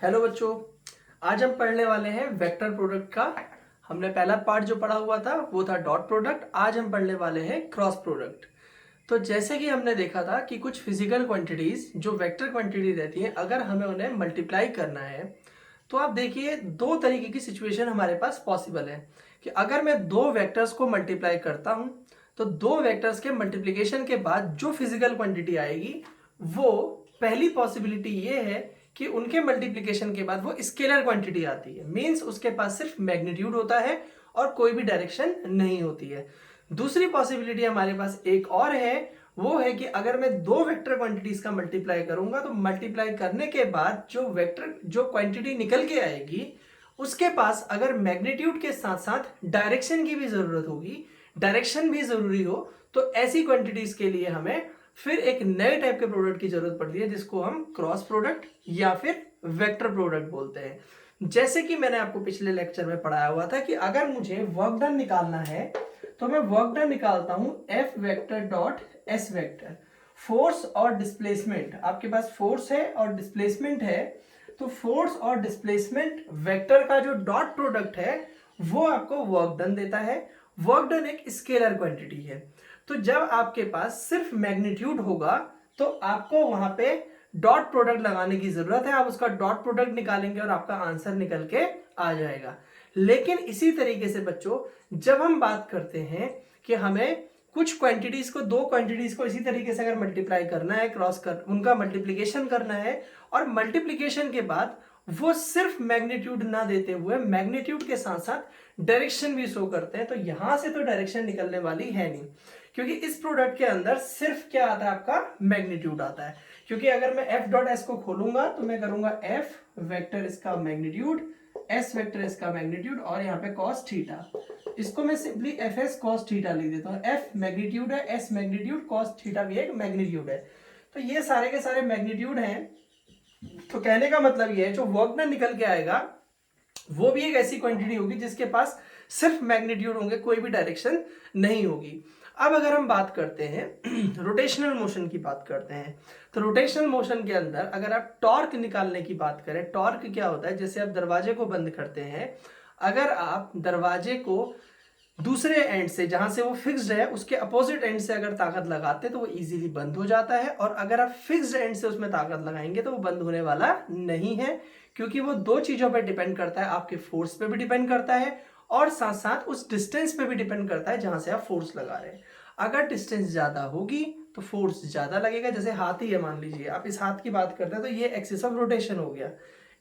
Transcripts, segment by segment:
Hello बच्चों, आज हम पढ़ने वाले हैं वेक्टर प्रोडक्ट का। हमने पहला पार्ट जो पढ़ा हुआ था वो था डॉट प्रोडक्ट। आज हम पढ़ने वाले हैं क्रॉस प्रोडक्ट। तो जैसे कि हमने देखा था कि कुछ फिजिकल क्वांटिटीज जो वेक्टर क्वांटिटी रहती हैं, अगर हमें उन्हें मल्टीप्लाई करना है तो आप देखिए दो तरीके की सिचुएशन हमारे पास पॉसिबल है कि अगर मैं दो वेक्टर्स को मल्टीप्लाई करता हूं तो दो वेक्टर्स के मल्टीप्लिकेशन के बाद जो फिजिकल क्वांटिटी आएगी वो पहली पॉसिबिलिटी ये है कि उनके मल्टीप्लिकेशन के बाद वो स्केलर क्वांटिटी आती है। मींस उसके पास सिर्फ मैग्नीट्यूड होता है और कोई भी डायरेक्शन नहीं होती है। दूसरी पॉसिबिलिटी हमारे पास एक और है, वो है कि अगर मैं दो वेक्टर क्वांटिटीज का मल्टीप्लाई करूंगा तो मल्टीप्लाई करने के बाद जो क्वांटिटी निकल के आएगी उसके पास अगर मैग्नीट्यूड के साथ साथ डायरेक्शन की भी जरूरत होगी, डायरेक्शन भी जरूरी हो, तो ऐसी क्वांटिटीज के लिए हमें फिर एक नए टाइप के प्रोडक्ट की जरूरत पड़ती है जिसको हम क्रॉस प्रोडक्ट या फिर वेक्टर प्रोडक्ट बोलते हैं। जैसे कि मैंने आपको पिछले लेक्चर में पढ़ाया हुआ था कि अगर मुझे वर्क डन निकालना है तो मैं वर्क डन निकालता हूं F vector dot S vector. Force और डिस्प्लेसमेंट, आपके पास फोर्स है और डिस्प्लेसमेंट है, तो फोर्स और डिस्प्लेसमेंट वेक्टर का जो डॉट प्रोडक्ट है वो आपको वर्क डन देता है। वर्क डन एक स्केलर क्वांटिटी है। तो जब आपके पास सिर्फ मैग्नीट्यूड होगा तो आपको वहां पे डॉट प्रोडक्ट लगाने की जरूरत है। आप उसका डॉट प्रोडक्ट निकालेंगे और आपका आंसर निकल के आ जाएगा। लेकिन इसी तरीके से बच्चों, जब हम बात करते हैं कि हमें कुछ क्वांटिटीज को, दो क्वांटिटीज को इसी तरीके से अगर मल्टीप्लाई करना है, क्रॉस कर उनका मल्टीप्लिकेशन करना है और मल्टीप्लिकेशन के बाद वो सिर्फ मैग्नीट्यूड ना देते हुए मैग्नीट्यूड के साथ साथ डायरेक्शन भी शो करते हैं, तो यहां से तो डायरेक्शन निकलने वाली है नहीं, क्योंकि इस प्रोडक्ट के अंदर सिर्फ क्या आता है, आपका मैग्नीट्यूड आता है। क्योंकि अगर मैं एफ डॉट एस को खोलूंगा तो मैं करूंगा एफ वेक्टर इसका मैग्नीट्यूड, एस वेक्टर इसका मैग्नीट्यूड और यहाँ पे कॉस थीटा। इसको मैं simply F S cos theta लिख देता हूँ। एफ मैग्नीट्यूड है, एस मैग्नीट्यूड, कॉस थीटा भी एक मैग्नीट्यूड है। तो ये सारे के सारे मैग्नीट्यूड हैं। तो कहने का मतलब ये है जो वर्क डन निकल के आएगा वो भी एक ऐसी क्वांटिटी होगी जिसके पास सिर्फ मैग्नीट्यूड होंगे, कोई भी डायरेक्शन नहीं होगी। अब अगर हम बात करते हैं रोटेशनल मोशन की बात करते हैं, तो रोटेशनल मोशन के अंदर अगर आप टॉर्क निकालने की बात करें, टॉर्क क्या होता है, जैसे आप दरवाजे को बंद करते हैं, अगर आप दरवाजे को दूसरे एंड से, जहां से वो फिक्स्ड है उसके अपोजिट एंड से अगर ताकत लगाते तो वो इजीली बंद हो जाता है, और अगर आप फिक्स्ड एंड से उसमें ताकत लगाएंगे तो वो बंद होने वाला नहीं है, क्योंकि वो दो चीजों पर डिपेंड करता है। आपके फोर्स पे भी डिपेंड करता है और साथ साथ उस डिस्टेंस पे भी डिपेंड करता है जहां से आप फोर्स लगा रहे हैं। अगर डिस्टेंस ज्यादा होगी तो फोर्स ज्यादा लगेगा। जैसे हाथ ही है, मान लीजिए आप इस हाथ की बात करते हैं तो ये एक्सिस ऑफ रोटेशन हो गया।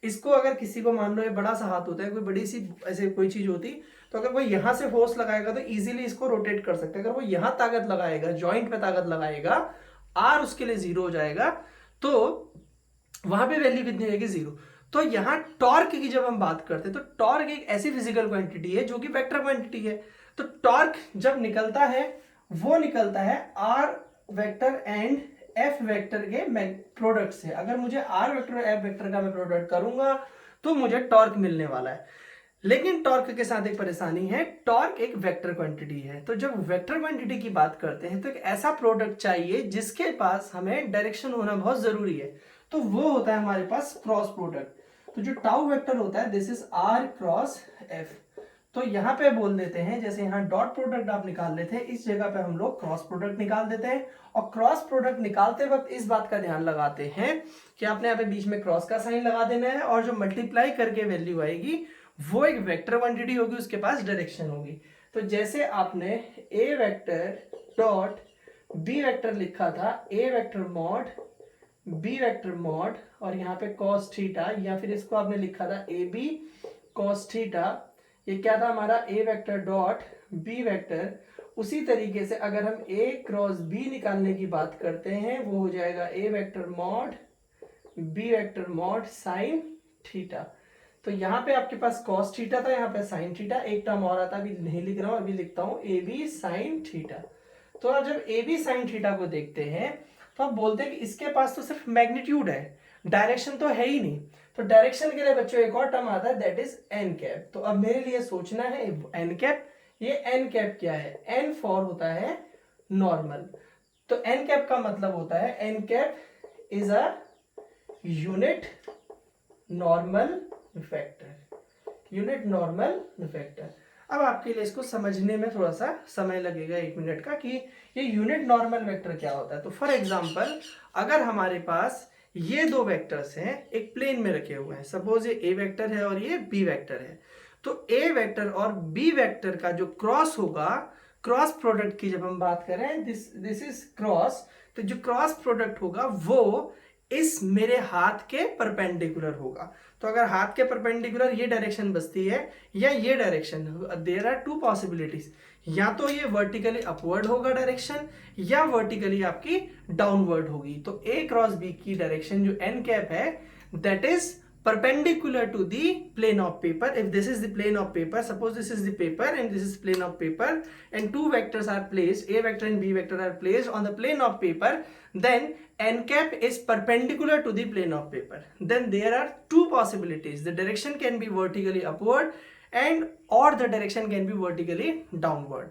इसको अगर किसी को, मान लो ये बड़ा सा हाथ होता है, कोई बड़ी सी ऐसे कोई चीज होती, तो अगर वो यहां से फोर्स लगाएगा तो इजीली इसको रोटेट कर सकते हैं। अगर वो यहां ताकत लगाएगा, जॉइंट पे ताकत लगाएगा, आर उसके लिए जीरो हो जाएगा, तो वहां पे वैल्यू कितनी होगी, जीरो। तो यहां टॉर्क की जब हम बात करते हैं तो टॉर्क एक ऐसी फिजिकल क्वांटिटी है जो कि वेक्टर क्वांटिटी है। तो टॉर्क जब निकलता है वो निकलता है R vector and F vector के प्रोडक्ट से। अगर मुझे आर वेक्टर और एफ वेक्टर का मैं प्रोडक्ट करूंगा तो मुझे टॉर्क मिलने वाला है। लेकिन टॉर्क के साथ एक परेशानी है, टॉर्क एक वेक्टर क्वांटिटी है। तो जब वेक्टर क्वांटिटी की बात करते हैं तो एक ऐसा प्रोडक्ट चाहिए जिसके पास हमें डायरेक्शन होना बहुत जरूरी है, तो वो होता है हमारे पास क्रॉस प्रोडक्ट। तो जो टाउ वेक्टर होता है, this is R cross F. तो यहां पे बोल देते हैं, जैसे यहां डॉट प्रोडक्ट आप निकाल लेते हैं, इस जगह पे हम लोग क्रॉस प्रोडक्ट निकाल देते हैं। और क्रॉस प्रोडक्ट निकालते वक्त इस बात का ध्यान लगाते हैं कि आपने यहाँ पे बीच में क्रॉस का साइन लगा देना है, और जो मल्टीप्लाई करके वैल्यू आएगी वो एक वेक्टर क्वांटिटी होगी, उसके पास डायरेक्शन होगी। तो जैसे आपने A vector dot B vector लिखा था, A vector mod B vector mod, और यहाँ पे कॉस थीटा, या फिर इसको आपने लिखा था ए बी कॉस थीटा, ये क्या था हमारा ए वेक्टर डॉट बी वेक्टर। उसी तरीके से अगर हम ए क्रॉस बी निकालने की बात करते हैं वो हो जाएगा A vector mod B vector mod sine theta. तो यहाँ पे आपके पास कॉस थीटा था, यहाँ पे साइन थीटा, एक टर्म और आता, अभी नहीं लिख रहा हूं, अभी लिखता हूं ए बी साइन थीटा। तो अब जब ए बी साइन थीटा को देखते हैं तो आप बोलते हैं कि इसके पास तो सिर्फ मैग्नीट्यूड है, डायरेक्शन तो है ही नहीं। तो डायरेक्शन के लिए बच्चों एक और टर्म आता है, दैट इज एन कैप। तो अब मेरे लिए सोचना है एन कैप, ये एन कैप क्या है, एन फॉर होता है नॉर्मल। तो एन कैप का मतलब होता है, N cap is a unit normal vector, unit normal vector. अब आपके लिए इसको समझने में थोड़ा सा समय लगेगा 1 मिनट का कि ये यूनिट नॉर्मल वेक्टर क्या होता है। तो फॉर एग्जांपल अगर हमारे पास ये दो वेक्टर्स हैं एक प्लेन में रखे हुए हैं, सपोज ये ए वेक्टर है और ये बी वेक्टर है, तो ए वेक्टर और बी वेक्टर का जो क्रॉस होगा, क्रॉस प्रोडक्ट की जब हम बात करें, दिस इज क्रॉस, तो जो क्रॉस प्रोडक्ट होगा वो इस मेरे हाथ के परपेंडिकुलर होगा। तो अगर हाथ के परपेंडिकुलर ये डायरेक्शन बचती है या ये direction, there are two possibilities, या तो ये वर्टिकली अपवर्ड होगा डायरेक्शन या वर्टिकली आपकी डाउनवर्ड होगी। तो ए क्रॉस बी की डायरेक्शन जो एन कैप है that is perpendicular to the plane of paper. If this is the plane of paper, suppose this is the paper and this is plane of paper and two vectors are placed, a vector and b vector are placed on the plane of paper, then n cap is perpendicular to the plane of paper. Then there are two possibilities, the direction can be vertically upward and or the direction can be vertically downward.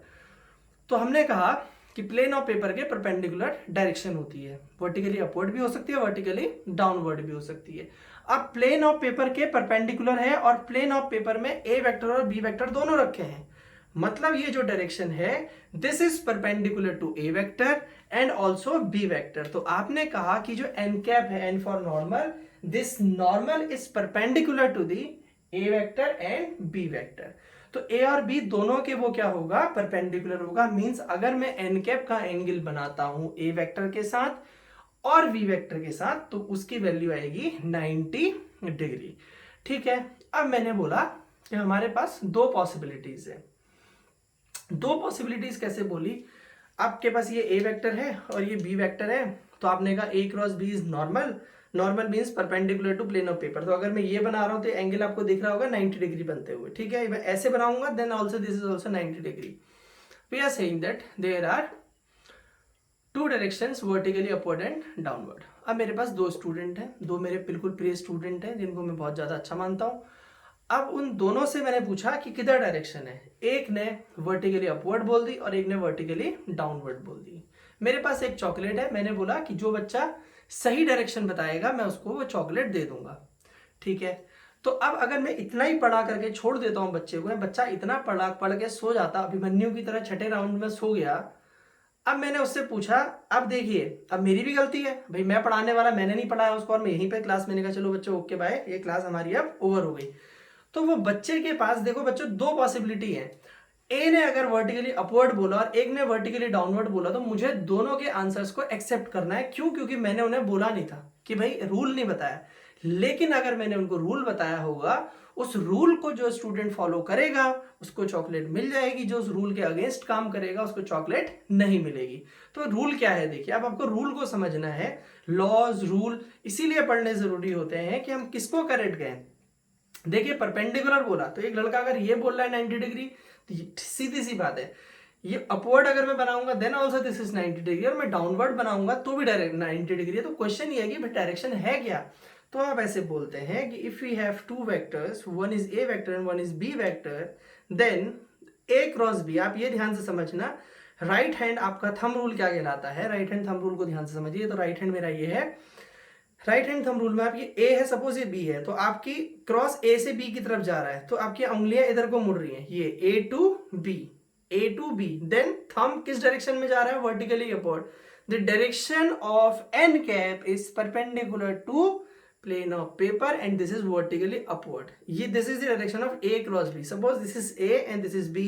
तो हमने कहा कि plane of paper के perpendicular direction होती है, vertically upward भी हो सकती है, वर्टिकली डाउनवर्ड भी हो सकती है। अब प्लेन ऑफ पेपर के परपेंडिकुलर है और प्लेन ऑफ पेपर में ए वेक्टर और बी वेक्टर दोनों रखे हैं, मतलब ये जो डायरेक्शन है this is perpendicular to A vector and also B vector. तो आपने कहा कि जो एन कैप है, N for normal, this normal is perpendicular to the A vector and B vector. तो ए और बी दोनों के वो क्या होगा, परपेंडिकुलर होगा। मींस अगर मैं एन कैप का एंगल बनाता हूं ए वेक्टर के साथ और बी वेक्टर के साथ तो उसकी वैल्यू आएगी 90 डिग्री। ठीक है, अब मैंने बोला कि हमारे पास दो पॉसिबिलिटीज है। दो पॉसिबिलिटीज कैसे बोली, आपके पास ये ए वेक्टर है और ये बी वेक्टर है, तो आपने कहा A cross B is normal, normal means perpendicular to plane of paper. तो अगर मैं ये बना रहा हूं तो एंगल आपको दिख रहा होगा 90 डिग्री बनते हुए। ठीक है, मैं ऐसे बनाऊंगा then also this is also 90 degree. We are saying that there are two directions vertically upward and downward. अब मेरे पास दो स्टूडेंट हैं, दो मेरे बिल्कुल प्रिय स्टूडेंट हैं जिनको मैं बहुत ज्यादा अच्छा मानता हूं। अब उन दोनों से मैंने पूछा कि किधर डायरेक्शन है, एक ने वर्टिकली अपवर्ड बोल दी और एक ने वर्टिकली डाउनवर्ड बोल दी। मेरे पास एक चॉकलेट है, मैंने बोला कि जो बच्चा सही डायरेक्शन बताएगा मैं उसको वो चॉकलेट दे दूंगा। ठीक है, तो अब अगर मैं इतना ही पढ़ा करके छोड़ देता हूं बच्चे को, बच्चा इतना पढ़ के सो जाता, अभिमन्यु की तरह छठे राउंड में सो गया। अब मैंने उससे पूछा, अब देखिए अब मेरी भी गलती है भाई, मैं पढ़ाने वाला, मैंने नहीं पढ़ाया उसको और मैं यहीं पे क्लास, मैंने कहा चलो बच्चों ओके बाय, ये क्लास हमारी अब ओवर हो गई। तो वो बच्चे के पास देखो बच्चों दो पॉसिबिलिटी है, ए ने अगर वर्टिकली अपवर्ड बोला और एक ने वर्टिकली डाउनवर्ड बोला तो मुझे दोनों के आंसर्स को एक्सेप्ट करना है। क्यों? क्योंकि मैंने उन्हें बोला नहीं था कि भाई रूल नहीं बताया, लेकिन अगर मैंने उनको रूल बताया होगा, उस रूल को जो स्टूडेंट फॉलो करेगा उसको चॉकलेट मिल जाएगी, जो उस रूल के अगेंस्ट काम करेगा उसको चॉकलेट नहीं मिलेगी। तो रूल क्या है, देखिए अब आपको रूल को समझना है। लॉज रूल इसीलिए पढ़ने जरूरी होते हैं कि हम किसको करेक्ट गए। देखिए परपेंडिकुलर बोला तो एक लड़का अगर ये बोल रहा है 90 डिग्री, तो सीधी सी बात है, ये अपवर्ड अगर मैं बनाऊंगा then also this is 90 degree, और मैं डाउनवर्ड बनाऊंगा तो भी डायरेक्ट 90 डिग्री है। तो क्वेश्चन ये है कि डायरेक्शन है क्या। तो आप ऐसे बोलते हैं कि if we have two vectors, one is A vector and one is B vector, then A cross B. आप ये ध्यान से समझना, राइट हैंड आपका थंब रूल क्या कहलाता है, राइट हैंड थंब रूल को ध्यान से समझिए। तो राइट हैंड मेरा ये है, राइट हैंड थंब रूल में आप ये ए है, सपोज ये बी है, तो आपकी क्रॉस ए से बी की तरफ जा रहा है, तो आपकी उंगलियां इधर को मुड़ रही हैं, ये A to B, A to B. Then thumb किस डायरेक्शन में जा रहा है, vertically upward. The direction of N cap is perpendicular to plane of paper and this is vertically upward. ये this is the direction of A cross B. Suppose this is A and this is B,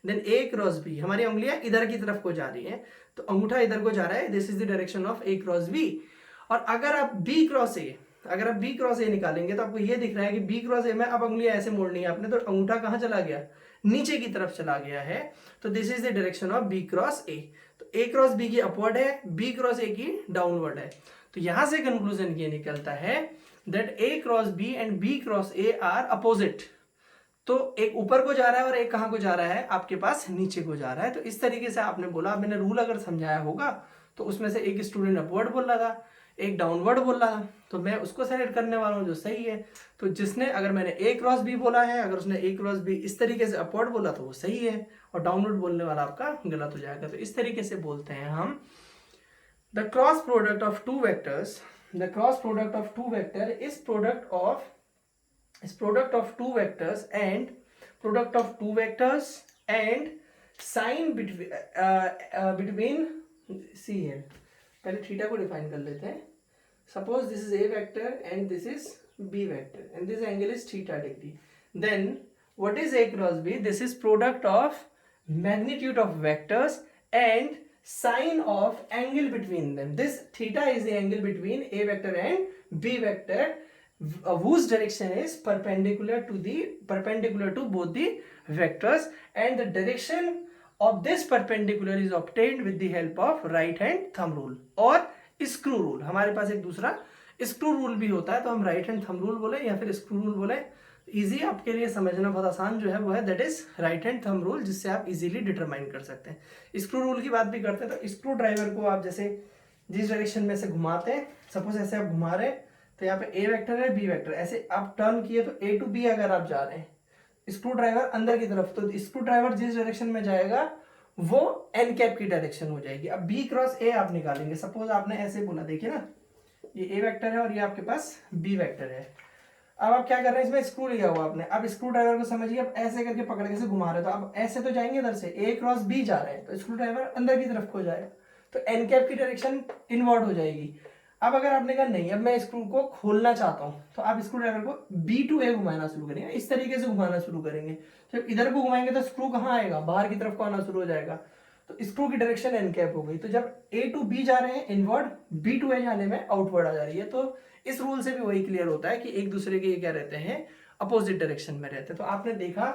then A cross B, हमारी उंगलियां इधर की तरफ को जा रही हैं, तो अंगूठा इधर को जा रहा है, this is the direction of A cross B. और अगर आप बी क्रॉस ए, अगर आप बी क्रॉस ए निकालेंगे तो आपको ये दिख रहा है कि बी क्रॉस ए में अब उंगलियां ऐसे मोड़नी है आपने, तो अंगूठा कहां चला गया, नीचे की तरफ चला गया है। तो this is the direction of B cross A. तो ए क्रॉस बी की अपवर्ड है, बी क्रॉस ए की डाउनवर्ड है। तो यहां से कंक्लूजन ये निकलता है that A cross B and B cross A are opposite. तो एक ऊपर को जा रहा है और एक कहां को जा रहा है, आपके पास नीचे को जा रहा है। तो इस तरीके से आपने बोला, मैंने रूल अगर समझाया होगा तो उसमें से एक स्टूडेंट अपवर्ड बोल रहा था, एक डाउनवर्ड बोल रहा था, तो मैं उसको सेलेक्ट करने वाला हूं जो सही है। तो जिसने, अगर मैंने ए क्रॉस बी बोला है, अगर उसने ए क्रॉस बी इस तरीके से अपवर्ड बोला तो वो सही है, और डाउनवर्ड बोलने वाला आपका गलत हो जाएगा। तो इस तरीके से बोलते हैं हम the cross product of two vectors, the cross product of two vector is product of is product of two vectors and sine between C है, पहले थीटा को डिफाइन कर लेते हैं. Suppose this is A vector and this is B vector and this angle is theta degree. Then what is A cross B? This is product of magnitude of vectors and sine of angle between them. This theta is the angle between A vector and B vector whose direction is perpendicular to both the vectors, and the direction of this perpendicular is obtained with the help of right hand thumb rule और screw rule. हमारे पास एक दूसरा screw rule भी होता है, तो हम right hand thumb rule बोले या फिर screw rule बोले. इजी आपके लिए समझना बहुत आसान जो है वो है that is right hand thumb rule, जिससे आप इजीली डिटरमाइन कर सकते हैं. स्क्रू रूल की बात भी करते हैं, तो स्क्रू ड्राइवर को आप जैसे जिस डायरेक्शन में से घुमाते हैं, सपोज ऐसे आप घुमा रहे हैं तो यहाँ पे ए वेक्टर है बी वेक्टर, ऐसे आप टर्न किए तो ए टू बी अगर आप जा रहे हैं स्क्रू ड्राइवर अंदर की तरफ, तो स्क्रू ड्राइवर जिस डायरेक्शन में जाएगा वो एन कैप की डायरेक्शन हो जाएगी. अब बी क्रॉस ए आप निकालेंगे, सपोज आपने ऐसे बोला, देखिए ना ये ए वेक्टर है और ये आपके पास बी वेक्टर है. अब आप क्या कर रहे हैं, इसमें स्क्रू लिया हुआ आपने, अब स्क्रू ड्राइवर को समझिए, अब ऐसे करके पकड़ के से घुमा रहे हो तो अब ऐसे तो जाएंगे इधर से, ए क्रॉस बी जा रहे हैं तो स्क्रू ड्राइवर अंदर की तरफ खो जाएगा, तो एन कैप की डायरेक्शन इनवर्ड हो जाएगी. अब अगर आपने कहा नहीं अब मैं स्क्रू को खोलना चाहता हूं, तो आप स्क्रू ड्राइवर को बी टू ए घुमाना शुरू करेंगे, इस तरीके से घुमाना शुरू करेंगे. जब इधर को घुमाएंगे तो स्क्रू कहाँ आएगा, बाहर की तरफ को आना शुरू हो जाएगा, तो स्क्रू की डायरेक्शन एन कैप हो गई. तो जब ए टू बी जा रहे हैं इनवर्ड, बी टू ए जाने में आउटवर्ड आ जा रही है. तो इस रूल से भी वही क्लियर होता है कि एक दूसरे के क्या रहते हैं, अपोजिट डायरेक्शन में रहते हैं. तो आपने देखा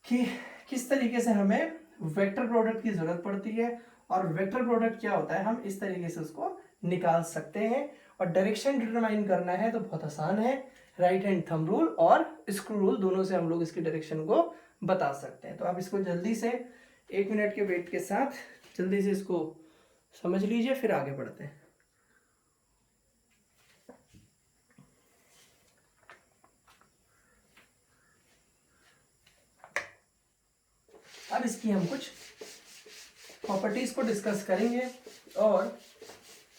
कि किस तरीके से हमें वेक्टर प्रोडक्ट की जरूरत पड़ती है, और वेक्टर प्रोडक्ट क्या होता है हम इस तरीके से उसको निकाल सकते हैं. और डायरेक्शन डिटरमाइन करना है तो बहुत आसान है, राइट हैंड थंब रूल और स्क्रू रूल दोनों से हम लोग इसकी डायरेक्शन को बता सकते हैं. तो आप इसको जल्दी से 1 मिनट के वेट के साथ जल्दी से इसको समझ लीजिए, फिर आगे बढ़ते हैं. अब इसकी हम कुछ प्रॉपर्टीज को डिस्कस करेंगे और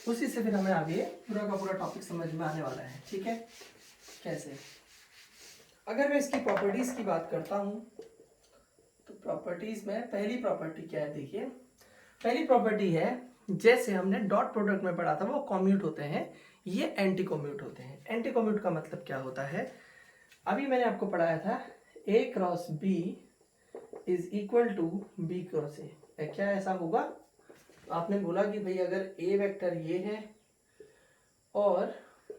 उसी से फिर हमें आगे पूरा का पूरा टॉपिक समझ में आने वाला है. ठीक है, कैसे? अगर मैं इसकी प्रॉपर्टीज की बात करता हूं तो प्रॉपर्टीज में पहली प्रॉपर्टी क्या है, देखिए पहली प्रॉपर्टी है, जैसे हमने डॉट प्रोडक्ट में पढ़ा था वो कॉम्यूट होते हैं, ये एंटी कॉम्यूट होते हैं. एंटी कॉम्यूट का मतलब क्या होता है, अभी मैंने आपको पढ़ाया था A cross B is equal to B cross A. क्या ऐसा होगा, आपने बोला कि भाई अगर ए वेक्टर ये है और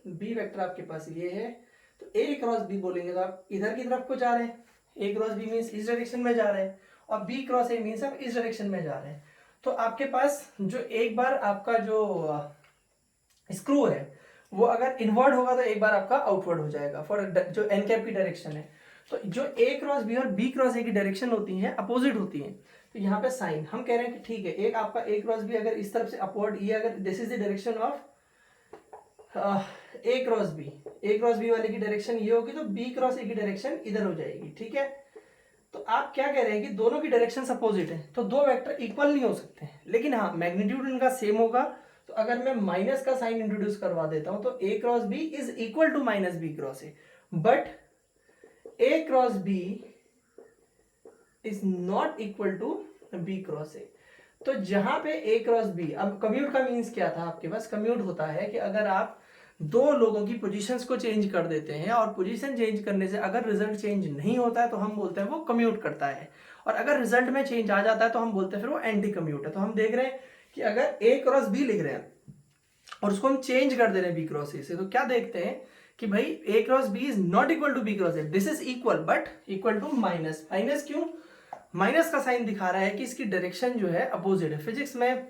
बी वेक्टर आपके पास ये है, तो ए क्रॉस बी बोलेंगे तो आप इधर की तरफ को जा रहे हैं, ए क्रॉस बी मीन्स इस डायरेक्शन में जा रहे हैं, और बी क्रॉस ए मीन्स आप इस डायरेक्शन में जा रहे हैं. तो आपके पास जो एक बार आपका जो स्क्रू है वो अगर इनवर्ड होगा तो एक बार आपका आउटवर्ड हो जाएगा फॉर जो एन कैप की डायरेक्शन है. तो जो ए क्रॉस बी और बी क्रॉस ए की डायरेक्शन होती है अपोजिट होती है, तो यहाँ पे साइन हम कह रहे हैं कि ठीक है, एक आपका ए क्रॉस बी अगर इस तरफ से अपवर्ड, ये अगर this is the direction of A cross B वाले की डायरेक्शन ये होगी, तो बी क्रॉस ए की डायरेक्शन इधर हो जाएगी. ठीक है, तो आप क्या कह रहे हैं कि दोनों की डायरेक्शन अपोजिट है, तो दो वेक्टर इक्वल नहीं हो सकते, लेकिन हाँ मैग्नीट्यूड इनका सेम होगा. तो अगर मैं माइनस का साइन इंट्रोड्यूस करवा देता हूं तो A cross B is equal to minus B cross A, but A cross B is not equal to B cross A. तो जहां पे ए क्रॉस बी, अब कम्यूट का मीन्स क्या था आपके पास, कम्यूट होता है कि अगर आप दो लोगों की पोजीशंस को चेंज कर देते हैं और पोजीशन चेंज करने से अगर रिजल्ट चेंज नहीं होता है तो हम बोलते हैं वो कम्यूट करता है, और अगर रिजल्ट में चेंज आ जाता है तो हम बोलते हैं फिर वो एंटी कम्यूट है. तो हम देख रहे हैं कि अगर ए क्रॉस बी लिख रहे हैं और उसको हम चेंज कर दे रहे हैं बी क्रॉस ए से, तो क्या देखते हैं कि भाई A cross B is not equal to B cross A, this is equal but equal to minus. Minus क्यों, माइनस का साइन दिखा रहा है कि इसकी डायरेक्शन जो है अपोजिट है. फिजिक्स में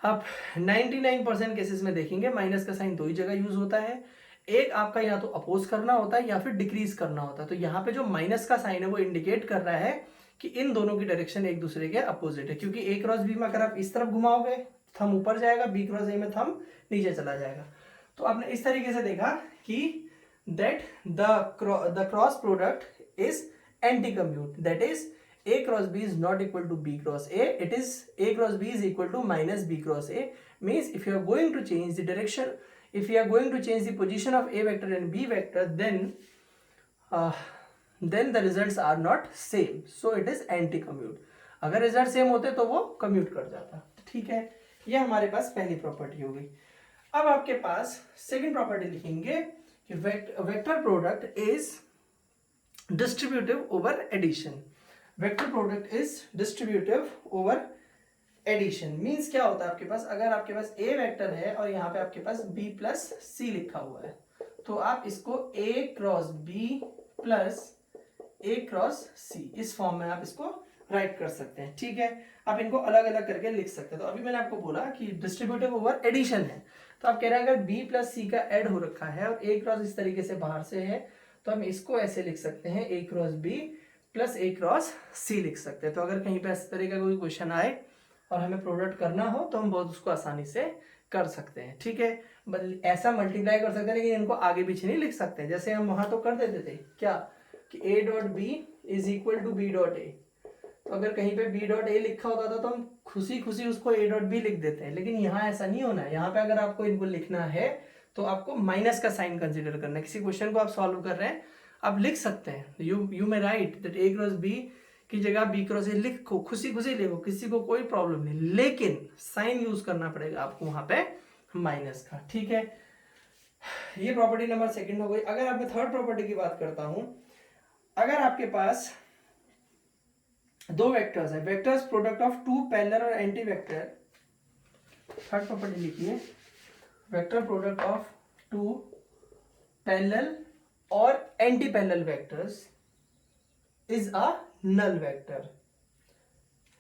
आप 99% केसेस में देखेंगे माइनस का साइन दो ही जगह यूज होता है, एक आपका या तो अपोज करना होता है या फिर डिक्रीज करना होता है. तो यहाँ पे जो माइनस का साइन है वो इंडिकेट कर रहा है कि इन दोनों की डायरेक्शन एक दूसरे के अपोजिट है, क्योंकि ए क्रॉस बी में अगर आप इस तरफ घुमाओगे थंब ऊपर जाएगा, बी क्रॉस ए में थंब नीचे चला जाएगा. तो आपने इस तरीके से देखा कि that the cross product is anti commute, that is a cross b is not equal to b cross a, it is a cross b is equal to minus b cross a. Means if you are going to change the direction, if you are going to change the position of a vector and b vector, then then the results are not same, so it is anti commute. अगर result same होते तो वो commute कर जाता। ठीक है, ये हमारे पास पहली प्रॉपर्टी हो गई। अब आपके पास सेकंड प्रॉपर्टी लिखेंगे कि vector product is distributive over addition. Vector product is distributive over addition means क्या होता है आपके पास, अगर आपके पास ए वेक्टर है और यहाँ पे आपके पास बी प्लस सी लिखा हुआ है, तो आप इसको ए क्रॉस बी प्लस ए क्रॉस सी इस फॉर्म में आप इसको राइट कर सकते हैं। ठीक है, आप इनको अलग अलग करके लिख सकते हैं। तो अभी मैंने आपको बोला कि डिस्ट्रीब्यूटिव ओवर एडिशन है, तो आप कह रहे हैं अगर बी प्लस सी का ऐड हो रखा है और ए क्रॉस इस तरीके से बाहर से है, तो हम इसको ऐसे लिख सकते हैं ए क्रॉस बी प्लस ए क्रॉस सी लिख सकते हैं। तो अगर कहीं पर इस तरह का कोई क्वेश्चन आए और हमें प्रोडक्ट करना हो तो हम बहुत उसको आसानी से कर सकते हैं। ठीक है, ऐसा मल्टीप्लाई कर सकते हैं, लेकिन इनको आगे पीछे नहीं लिख सकते। जैसे हम वहां तो कर देते थे क्या कि A dot B is equal to B dot A, तो अगर कहीं पे बी डॉट ए लिखा होता था तो हम खुशी खुशी उसको ए डॉट बी लिख देते हैं, लेकिन यहाँ ऐसा नहीं होना है। यहाँ पे अगर आपको इनको लिखना है तो आपको माइनस का साइन कंसिडर करना है। किसी क्वेश्चन को आप सॉल्व कर रहे हैं, आप लिख सकते हैं you may write that A cross B की जगह बी क्रॉस ए लिखो, खुशी खुशी लिखो, किसी को कोई प्रॉब्लम नहीं, लेकिन साइन यूज करना पड़ेगा आपको वहां पे माइनस का। ठीक है, ये प्रॉपर्टी नंबर सेकंड हो गई। अगर आप मैं थर्ड प्रॉपर्टी की बात करता हूं, अगर आपके पास दो वेक्टर्स है, vectors product of two parallel और एंटी वेक्टर, थर्ड प्रॉपर्टी लिखिए, vector product of two parallel और anti parallel vectors is a null vector,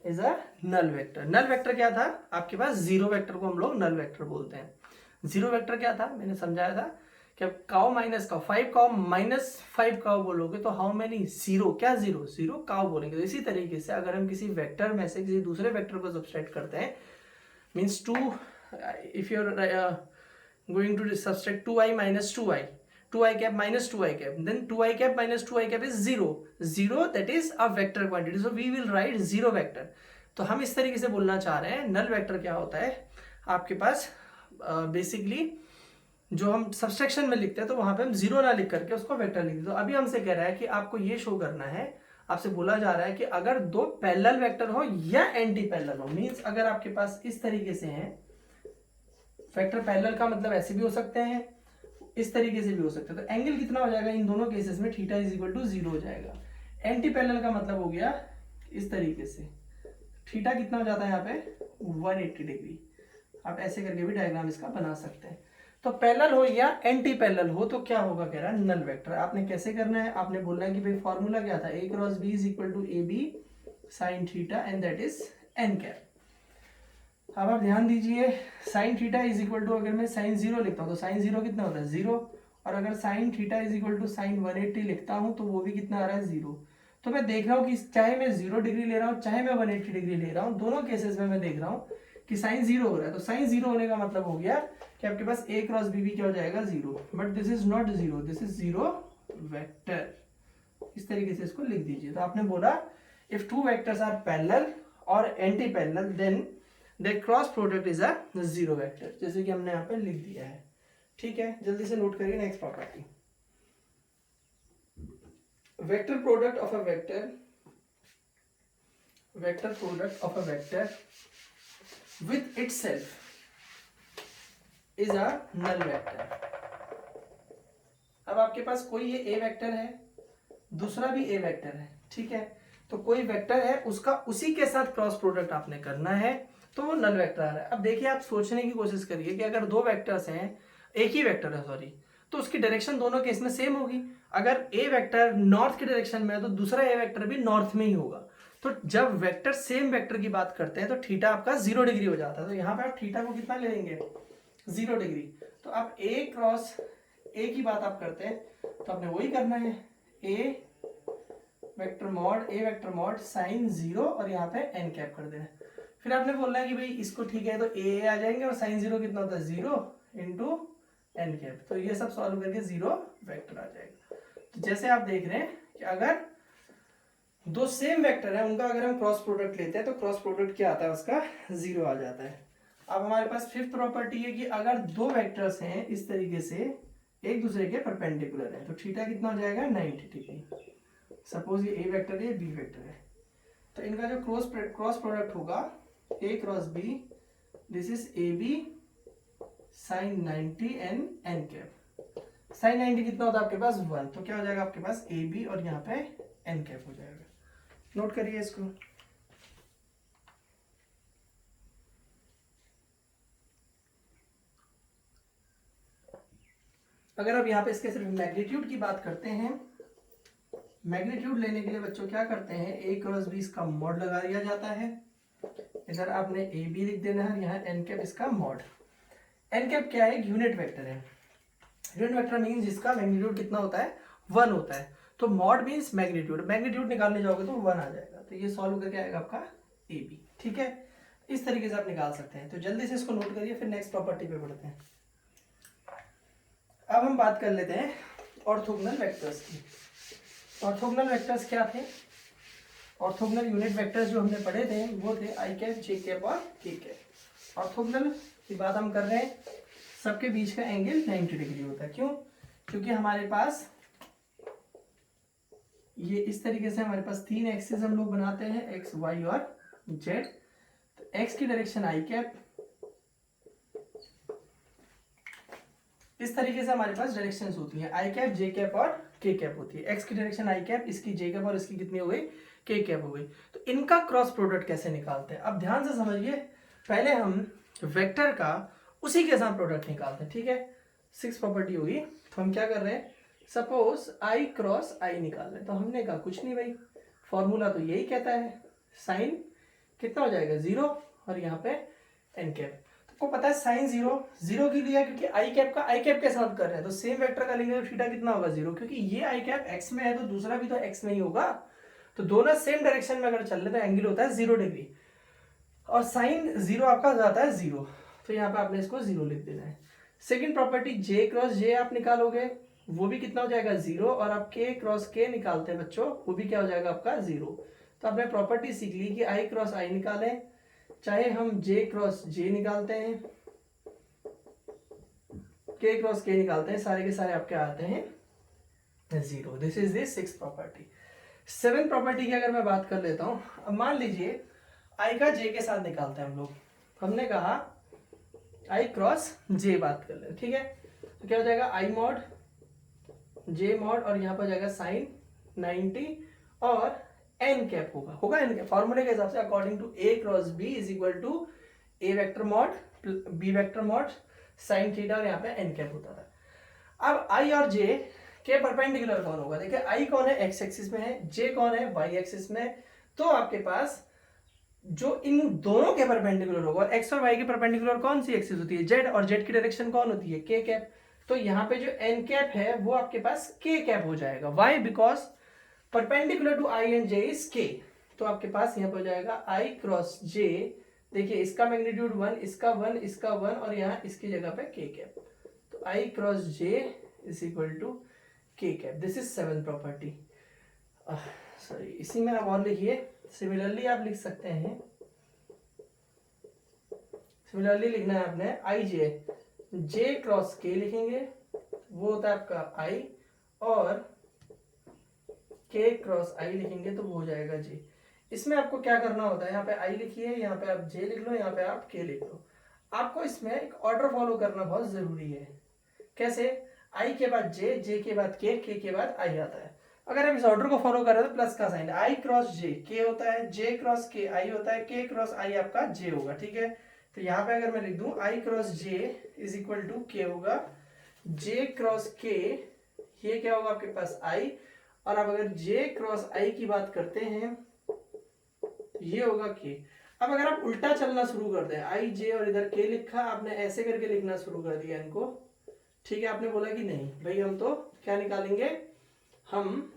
is a null vector. Null vector क्या था आपके पास, जीरो वेक्टर को हम लोग नल वेक्टर बोलते हैं। जीरो वेक्टर क्या था, मैंने समझाया था कि cow minus cow, 5 cow minus 5 cow बोलोगे तो हाउ मेनी, जीरो, क्या जीरो, जीरो काउ बोलेंगे। तो इसी तरीके से अगर हम किसी वेक्टर में से किसी दूसरे वेक्टर को सब्सट्रैक्ट करते हैं, means two, if you are going to subtract 2i minus 2i, 2i cap minus 2i cap, then 2i cap minus 2i cap is 0, 0 that is a vector quantity, so we will write zero vector। तो हम इस तरीके से बोलना चाह रहे हैं नल vector क्या होता है आपके पास, बेसिकली जो हम सब्सट्रैक्शन में लिखते हैं तो वहां पे हम जीरो ना लिख करके उसको वेक्टर लिखते हैं। तो अभी हमसे कह रहा है कि आपको ये शो करना है, आपसे बोला जा रहा है कि अगर दो पैरेलल वेक्टर हो या एंटी पैरेलल हो, मींस अगर आपके पास इस तरीके से हैं वेक्टर, पैरेलल का मतलब ऐसे भी हो सकते हैं, इस तरीके से भी हो सकता है, तो एंगल कितना हो जाएगा इन दोनों केसेस में, थीटा इज इक्वल टू 0 हो जाएगा। एंटी पैरेलल का मतलब हो गया इस तरीके से, थीटा कितना हो जाता है यहाँ पे 180 डिग्री। आप ऐसे करके भी डायग्राम इसका बना सकते हैं। तो पैरेलल हो या एंटी पैरेलल हो तो क्या होगा, कह रहा है नल वेक्टर। आपने कैसे करना है, आपने बोलना है कि भाई फॉर्मूला क्या था, A cross B is equal to A B sine theta and that is N cap. अब आप ध्यान दीजिए, sine theta is equal to, अगर मैं साइन 0 लिखता हूँ तो साइन 0 कितना होता है 0, और अगर sine theta is equal to sine 180 लिखता हूँ तो वो भी कितना आ रहा है 0। तो मैं देख रहा हूँ कि चाहे मैं 0 डिग्री ले रहा हूँ चाहे मैं 180 डिग्री ले रहा हूँ, दोनों केसेस में मैं देख रहा हूँ कि साइन 0 हो रहा है। तो साइन 0 होने का मतलब हो गया कि आपके पास ए क्रॉस बी भी क्या हो जाएगा 0, but this is not 0, this is 0 vector. इस तरीके से इसको लिख दीजिए। तो आपने बोला if two vectors are parallel और anti parallel then the cross product is a zero vector, जैसे कि हमने यहाँ पे लिख दिया है। ठीक है, जल्दी से नोट करिए next property, vector product of a vector, vector product of a vector with itself is a null vector. अब आपके पास कोई ये ए वेक्टर है, दूसरा भी ए वेक्टर है, ठीक है, तो कोई वेक्टर है उसका उसी के साथ क्रॉस प्रोडक्ट आपने करना है तो वो नल वेक्टर आ रहा है। अब देखिए, आप सोचने की कोशिश करिए कि अगर दो वेक्टर्स हैं, एक ही वेक्टर है सॉरी, तो उसकी डायरेक्शन दोनों केस में सेम होगी। अगर ए वेक्टर नॉर्थ की डायरेक्शन में है तो दूसरा ए वेक्टर भी नॉर्थ में ही होगा। तो जब वेक्टर सेम वेक्टर की बात करते हैं तो थीटा आपका 0 डिग्री हो जाता है। तो यहाँ पे आप थीटा को कितना ले लेंगे 0 डिग्री। तो आप ए क्रॉस ए की बात आप करते हैं तो आपने वही करना है, ए वेक्टर मॉड साइन 0 और यहाँ पे एन कैप कर देना। फिर आपने बोलना है कि भाई इसको ठीक है तो ए आ जाएंगे और साइन 0 कितना होता है 0 इंटू एन कैप, तो ये सब सॉल्व करके 0 वेक्टर आ जाएगा। तो जैसे आप देख रहे हैं कि अगर दो सेम वेक्टर है उनका अगर हम क्रॉस प्रोडक्ट लेते हैं तो क्रॉस प्रोडक्ट क्या आता है उसका 0 आ जाता है। अब हमारे पास फिफ्थ प्रॉपर्टी है कि अगर दो वेक्टर्स हैं इस तरीके से एक दूसरे के परपेंडिकुलर है, तो थीटा कितना हो जाएगा 90 डिग्री। सपोज ये ए वेक्टर है, ये बी वेक्टर है, तो इनका जो क्रॉस प्रोडक्ट होगा A cross B, this is A B sine 90 N N cap. Sine 90 कितना होता है आपके पास 1, तो क्या हो जाएगा आपके पास ए बी और यहाँ पे एन कैप हो जाएगा। नोट करिए इसको। अगर आप यहाँ पे इसके सिर्फ मैग्नीट्यूड की बात करते हैं, मैग्नीट्यूड लेने के लिए बच्चों क्या करते हैं, ए क्रॉस बी इसका मॉड लगा दिया जाता है। इधर आपने ए बी लिख देना है, यहाँ एन कैप इसका मॉड। एन कैप क्या है, यूनिट वेक्टर है। यूनिट वेक्टर मीन्स जिसका मैग्नीट्यूड कितना होता है 1 होता है, तो मॉड मीन्स मैग्नीट्यूड, मैग्नीट्यूड निकालने जाओगे तो 1 आ जाएगा, तो ये सॉल्व करके आएगा आपका ए बी। ठीक है, इस तरीके से आप निकाल सकते हैं। तो जल्दी से इसको नोट करिए, फिर नेक्स्ट प्रॉपर्टी पे बढ़ते हैं। अब हम बात कर लेते हैं ऑर्थोगोनल वेक्टर्स की। ऑर्थोगोनल वेक्टर्स क्या थे, ऑर्थोगोनल यूनिट वेक्टर्स जो हमने पढ़े थे वो थे आई कैप, जे कैप और के कैप। ऑर्थोगोनल की बात हम कर रहे हैं, सबके बीच का एंगल 90 डिग्री होता है। क्यों, क्योंकि हमारे पास ये इस तरीके से हमारे पास 3 एक्सिस हम लोग बनाते हैं, एक्स वाई और जेड। तो एक्स की डायरेक्शन आई कैप, इस तरीके से हमारे पास डायरेक्शंस होती हैं, आई कैप, जे कैप और के कैप होती है। एक्स की डायरेक्शन आई कैप, इसकी जे कैप और इसकी कितनी हो गई, के कैप हो गई। तो इनका क्रॉस प्रोडक्ट कैसे निकालते हैं, अब ध्यान से समझिए। पहले हम वेक्टर का उसी के साथ प्रोडक्ट निकालते हैं। ठीक है, 6 प्रॉपर्टी होगी, तो हम क्या कर रहे हैं, सपोज आई क्रॉस आई निकाल रहे हैं, तो हमने कहा कुछ नहीं भाई, फॉर्मूला तो यही कहता है, साइन कितना हो जाएगा 0 और यहाँ पे एन कैप। को पता है साइन 0 की लिया, क्योंकि आई कैप का आई कैप के साथ कर रहे हैं, तो सेम वेक्टर का लेंगे तो थीटा कितना होगा 0, क्योंकि ये आई कैप एक्स में है तो दूसरा भी तो एक्स में ही होगा, तो दोनों सेम डायरेक्शन में अगर चल रहे तो एंगल होता है 0 डिग्री, और साइन 0 आपका जाता है 0, तो यहाँ पे आपने इसको 0 लिख देना है। सेकेंड प्रॉपर्टी जे क्रॉस जे आप निकालोगे, वो भी कितना हो जाएगा 0, और आप के क्रॉस के निकालते हैं बच्चों, वो भी क्या हो जाएगा आपका 0। तो आपने प्रॉपर्टी सीख ली कि आई क्रॉस आई निकालें, चाहे हम जे क्रॉस जे निकालते हैं, के क्रॉस के निकालते हैं, सारे के सारे आपके आते हैं 0। This is the 6th property. 7th property की अगर मैं बात कर लेता हूं, अब मान लीजिए आई का जे के साथ निकालते हैं हम लोग, हमने कहा आई क्रॉस जे बात कर ले, ठीक है, तो क्या हो जाएगा आई मॉड जे मॉड, और यहाँ पर जाएगा साइन 90 और एन कैप होगा एन कैप। फॉर्मूले के हिसाब से according to A cross B is equal to A vector mod B vector mod sine theta, और यहाँ पे एन कैप होता था। अब आई और जे के परपेंडिकुलर कौन होगा, देखिए आई कौन है एक्स एक्सिस में है, जे कौन है वाई एक्सिस में, तो आपके पास जो इन दोनों के परपेंडिकुलर होगा, और एक्स और वाई के परपेंडिकुलर कौन सी एक्सिस होती है जेड, और जेड की डायरेक्शन कौन होती है के कैप, तो यहाँ पे जो एन कैप है वो आपके पास के कैप हो जाएगा। Why, because perpendicular to I and J is K, तो आपके पास यहाँ पर हो जाएगा आई क्रॉस जे, देखिए इसका मैग्नीट्यूड 1, इसका 1, इसका 1, और यहाँ इसकी जगह पे के कैप, तो I cross J is equal to K cap. This is 7th property. Sorry, इसी में आप और लिखिए, सिमिलरली आप लिख सकते हैं, सिमिलरली लिखना है आपने आई जे क्रॉस के लिखेंगे, वो होता है आपका आई, और के क्रॉस आई लिखेंगे तो वो हो जाएगा जे। इसमें आपको क्या करना होता है, यहाँ पे आई लिखिए, यहाँ पे आप जे लिख लो, यहाँ पे आप के लिख लो। आपको इसमें एक ऑर्डर फॉलो करना बहुत जरूरी है। कैसे, आई के बाद जे के बाद के बाद आई आता है। अगर हम इस ऑर्डर को फॉलो कर रहे हैं तो प्लस का साइन, आई क्रॉस जे के होता है, जे क्रॉस के आई होता है, के क्रॉस आई आपका जे होगा। ठीक है, तो यहाँ पे अगर मैं लिख दूं I cross J is equal to K होगा, जे क्रॉस के ये क्या होगा आपके पास आई, और अब अगर जे क्रॉस आई की बात करते हैं ये होगा के। अब अगर आप उल्टा चलना शुरू कर दें, आई जे और इधर के लिखा, आपने ऐसे करके लिखना शुरू कर दिया इनको, ठीक है, आपने बोला कि नहीं भाई हम तो क्या निकालेंगे, हम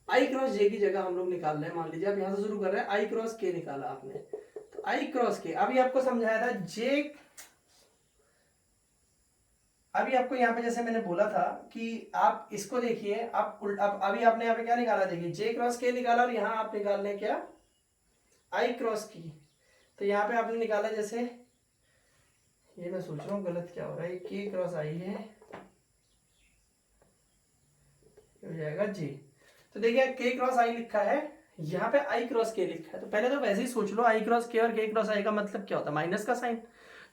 आई क्रॉस जे की जगह हम लोग निकाल रहे हैं। मान लीजिए आप यहां से शुरू कर रहे हैं, आई क्रॉस के निकाला आपने, तो आई क्रॉस के, अभी आपको समझाया था जे, अभी आपको यहाँ पे जैसे मैंने बोला था कि आप इसको देखिए, आप अभी आपने यहाँ पे क्या निकाला, देखिए जे क्रॉस के निकाला, और यहाँ आप निकाल रहे क्या आई क्रॉस की, तो यहाँ पे आपने निकाला जैसे ये मैं सोच रहा हूँ गलत क्या हो रहा है, के क्रॉस आई है, हो जाएगा जी। तो देखिए के क्रॉस आई लिखा है, यहाँ पे आई क्रॉस के लिखा है, तो पहले तो वैसे ही सोच लो आई क्रॉस के और के क्रॉस आई का मतलब क्या होता है, माइनस का साइन।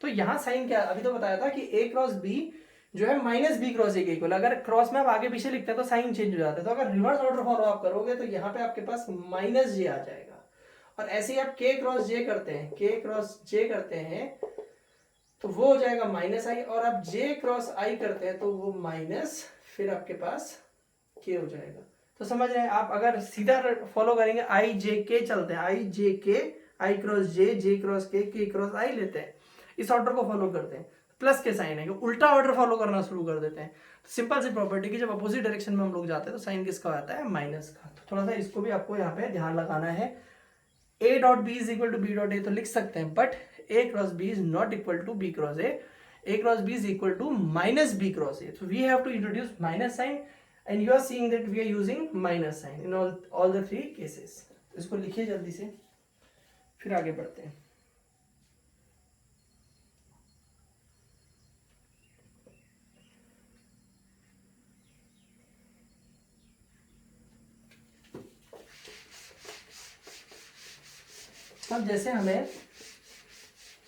तो यहाँ साइन क्या, अभी तो बताया था कि ए क्रॉस बी जो है माइनस बी क्रॉस ए के इक्वल। अगर क्रॉस में आप आगे पीछे लिखते हैं तो साइन चेंज हो जाता है, तो अगर रिवर्स ऑर्डर फॉलो आप करोगे तो यहाँ पे आपके पास माइनस जे आ जाएगा। और ऐसे ही आप के क्रॉस जे करते हैं, के क्रॉस जे करते हैं तो वो हो जाएगा माइनस आई, और आप जे क्रॉस आई करते हैं तो वो माइनस, फिर आपके पास के हो जाएगा। तो समझ रहे हैं आप, अगर सीधा फॉलो करेंगे आई जे के चलते हैं, आई जे के, आई क्रॉस जे क्रॉस के क्रॉस आई लेते हैं, इस ऑर्डर को फॉलो करते हैं, प्लस के साइन है कि उल्टा ऑर्डर फॉलो करना शुरू कर देते हैं। तो सिंपल सी प्रॉपर्टी की जब अपोजिट डायरेक्शन में हम लोग जाते हैं तो साइन किसका आता है, माइनस का। तो थोड़ा सा इसको भी आपको यहाँ पे ध्यान लगाना है। A dot B is equal to B dot A तो लिख सकते हैं, but A cross B is not equal to B cross A cross B is equal to minus B cross A. So we have to introduce minus sign and you are seeing that we are using minus sign in all the three cases. इसको लिखिए जल्दी से, फिर आगे बढ़ते हैं। अब जैसे हमें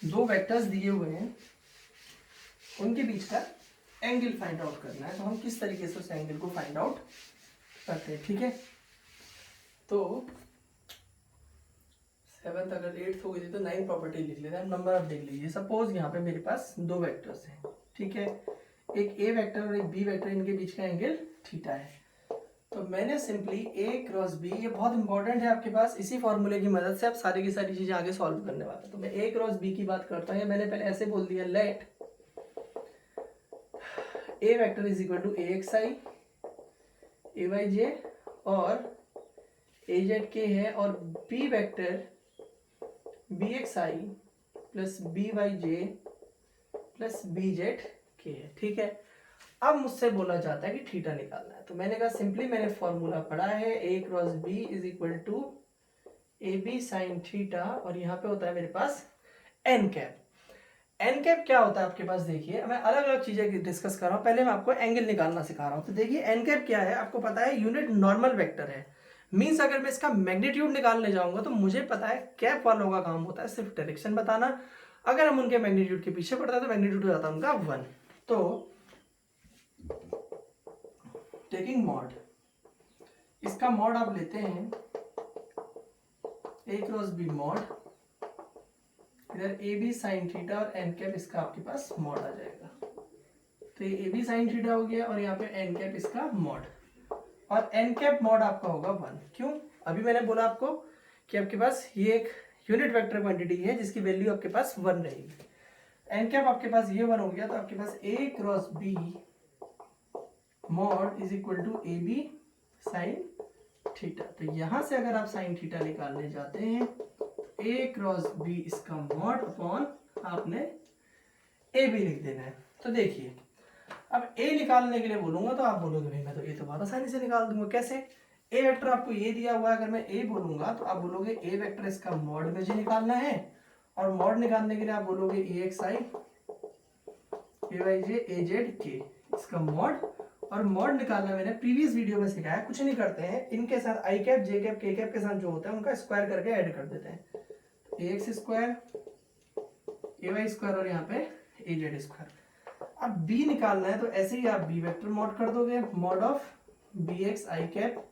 दो वेक्टर्स दिए हुए हैं, उनके बीच का एंगल फाइंड आउट करना है, तो हम किस तरीके से उस एंगल को फाइंड आउट करते हैं, ठीक है। तो 7th अगर 8th हो गई थी तो 9 प्रॉपर्टी लिख लेते हैं, नंबर ऑफ देख लीजिए। सपोज यहाँ पे मेरे पास दो वेक्टर्स हैं, ठीक है, एक ए वेक्टर और एक बी वेक्टर, इनके बीच का एंगल थीटा है। तो मैंने सिंपली ए क्रॉस बी, ये बहुत इंपॉर्टेंट है आपके पास, इसी फॉर्मूले की मदद से आप सारी की सारी चीजें आगे सॉल्व करने वाले हैं। तो मैं ए क्रॉस बी की बात करता हूँ, मैंने पहले ऐसे बोल दिया, let A vector is equal to A X I A Y J और ए जेड के है, और B vector B X I plus B Y J plus B Z K है, ठीक है। अब मुझसे बोला जाता है कि थीटा निकालना है, तो मैंने कहा सिंपली मैंने फॉर्मूला पढ़ा है, A cross B is equal to A B sine theta, और यहाँ पे होता है मेरे पास एन कैप। एन कैप क्या होता है आपके पास, देखिए मैं अलग अलग चीजें डिस्कस कर रहा हूँ, पहले मैं आपको एंगल निकालना सिखा रहा हूँ। तो देखिए एन कैप क्या है, आपको पता है यूनिट नॉर्मल वेक्टर है, मीन्स अगर मैं इसका मैग्नीट्यूड निकालने जाऊंगा तो मुझे पता है कैप वालों का काम होता है सिर्फ डायरेक्शन बताना। अगर हम उनके मैग्नीट्यूड के पीछे पड़ता है तो मैग्नीट्यूड हो जाता है उनका 1। तो टेकिंग मॉड, इसका मॉड आप लेते हैं ए क्रॉस बी मॉड, इधर ए बी साइन थीटा और एन कैप इसका आपके पास मॉड आ जाएगा। तो ये ए बी साइन थीटा हो गया और यहाँ पे एन कैप इसका मॉड, और एन कैप मॉड आपका होगा 1। क्यों, अभी मैंने बोला आपको कि आपके पास ये एक यूनिट वेक्टर क्वांटिटी है जिसकी वैल्यू आपके पास 1 रहेगी। एन कैप आपके पास ये 1 हो गया, तो आपके पास A cross B mod is equal to A B sine theta. तो यहां से अगर आप साइन थीटा निकालने जाते हैं, ए क्रॉस बी इसका मॉड अपॉन आपने ए बी लिख देना है। तो देखिए अब ए निकालने के लिए बोलूंगा तो आप बोलोगे भाई मैं तो ए तो बहुत आसानी से निकाल दूंगा, कैसे, ए वेक्टर आपको ये दिया हुआ है, अगर मैं ए बोलूंगा तो आप बोलोगे ए वेक्टर इसका मॉड मुझे निकालना है, और मॉड निकालने के लिए आप बोलोगे ए X I A Y J A Z के इसका मॉड, और मॉड निकालना मैंने प्रीवियस वीडियो में सिखाया, कुछ नहीं करते हैं, इनके साथ आई कैप जे कैप के कैप के साथ जो होता है उनका स्क्वायर करके ऐड कर देते हैं, ए एक्स स्क्वायर ए वाई स्क्वायर और यहाँ पे ए जेड स्क्वायर। अब बी निकालना है तो ऐसे ही आप बी वेक्टर मॉड कर दोगे, mod of B X I cap,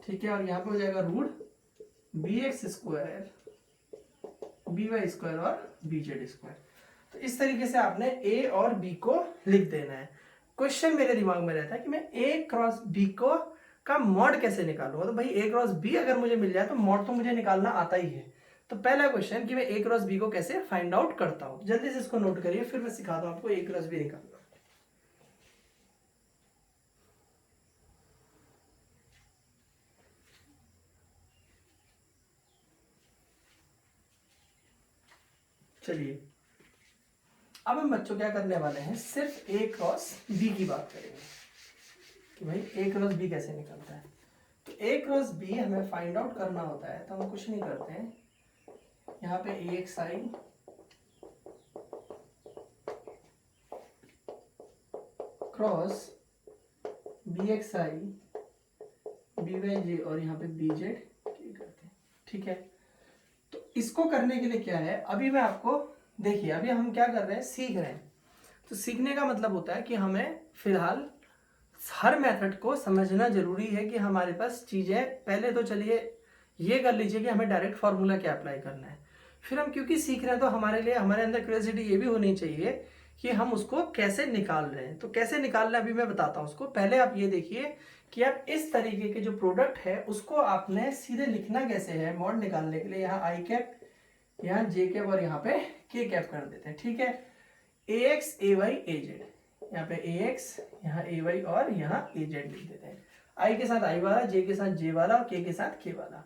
ठीक है, और यहाँ पे हो जाएगा root B X square B Y square और बी जेड स्क्वायर। तो इस तरीके से आपने ए और बी को लिख देना है। क्वेश्चन मेरे दिमाग में रहता है कि मैं ए क्रॉस बी को का मॉड कैसे निकालूंगा, तो भाई ए क्रॉस बी अगर मुझे मिल जाए तो मॉड तो मुझे निकालना आता ही है। तो पहला क्वेश्चन कि मैं ए क्रॉस बी को कैसे फाइंड आउट करता हूं, जल्दी से इसको नोट करिए, फिर मैं सिखाता हूं आपको ए क्रॉस बी निकालना। चलिए अब हम बच्चों क्या करने वाले हैं, सिर्फ ए क्रॉस बी की बात करेंगे कि भाई ए क्रॉस बी कैसे निकलता है। तो ए क्रॉस बी हमें फाइंड आउट करना होता है, तो हम कुछ नहीं करते हैं, यहाँ पे AXI क्रॉस BXI BYJ और यहाँ पे BZ करते हैं। ठीक है, तो इसको करने के लिए क्या है, अभी मैं आपको देखिए, अभी हम क्या कर रहे हैं, सीख रहे हैं। तो सीखने का मतलब होता है कि हमें फिलहाल हर मेथड को समझना जरूरी है कि हमारे पास चीज़ें, पहले तो चलिए ये कर लीजिए कि हमें डायरेक्ट फार्मूला क्या अप्लाई करना है, फिर हम क्योंकि सीख रहे हैं तो हमारे लिए हमारे अंदर क्यूरियोसिटी ये भी होनी चाहिए कि हम उसको कैसे निकाल रहे हैं। तो कैसे निकालना अभी मैं बताता हूँ उसको। पहले आप ये देखिए कि आप इस तरीके के जो प्रोडक्ट है उसको आपने सीधे लिखना कैसे है। मॉड निकालने के लिए यहाँ आई कैप, यहाँ जे कैप और यहाँ पे के कैप कर देते हैं। ठीक है, AX AY AZ, यहाँ पे AX, यहाँ AY और यहाँ AZ लिख देते हैं। आई के साथ आई वाला, जे के साथ जे वाला और के साथ के वाला।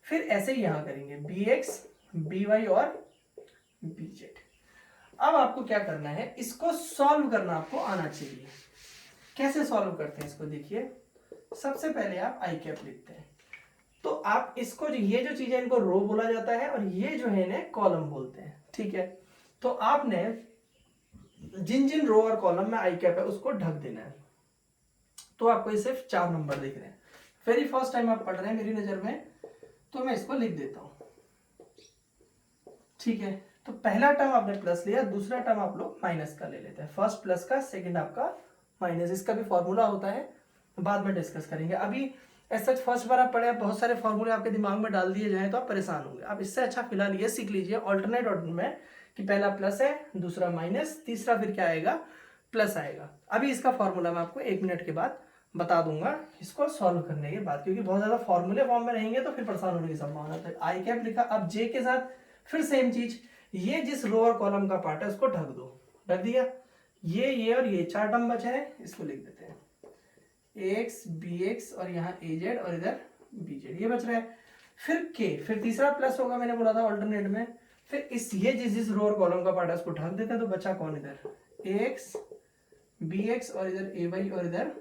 फिर ऐसे ही यहाँ करेंगे BX BY और BZ। अब आपको क्या करना है, इसको सॉल्व करना आपको आना चाहिए। कैसे सॉल्व करते हैं इसको देखिए। सबसे पहले आप आई कैप लिखते हैं, तो आप इसको ये जो चीजें इनको रो बोला जाता है और ये जो है इन्हें कॉलम बोलते हैं। ठीक है, तो आपने जिन जिन रो और कॉलम में आई कैप है उसको ढक देना है। तो आपको ये सिर्फ 4 नंबर दिख रहे हैं। वेरी फर्स्ट टाइम आप पढ़ रहे हैं मेरी नजर में, तो मैं इसको लिख देता हूं। ठीक है, तो पहला टर्म आपने प्लस लिया, दूसरा टर्म आप लोग माइनस का ले लेते हैं। फर्स्ट प्लस का, सेकंड आपका माइनस। इसका भी फॉर्मूला होता है, बाद में डिस्कस करेंगे। अभी ऐसा फर्स्ट बार आप पढ़े, बहुत सारे फॉर्मूले आपके दिमाग में डाल दिए जाए तो आप परेशान होंगे। आप इससे अच्छा फिलहाल ये सीख लीजिए ऑल्टरनेट ऑर्डर में कि पहला प्लस है, दूसरा माइनस, तीसरा फिर क्या आएगा, प्लस आएगा। अभी इसका फॉर्मूला मैं आपको 1 मिनट के बाद बता दूंगा इसको सॉल्व करने के बाद, क्योंकि बहुत ज्यादा फॉर्मूले फॉर्म में रहेंगे तो फिर परेशान होने की संभावना है। आई कैप लिखा, अब जे के साथ फिर सेम चीज, ये जिस रो और कॉलम का पार्ट है उसको ढक दो। ढक दिया, ये और ये 4 टर्म बचे हैं, इसको लिख देते हैं AX BX और यहाँ AZ और इधर BZ, ये बच रहा है। फिर के, फिर तीसरा प्लस होगा, मैंने बोला था ऑल्टरनेट में। फिर इस ये जिस रो और कॉलम का पार्ट है उसको ढक देते हैं, तो बचा कौन, इधर AX BX और इधर AY और इधर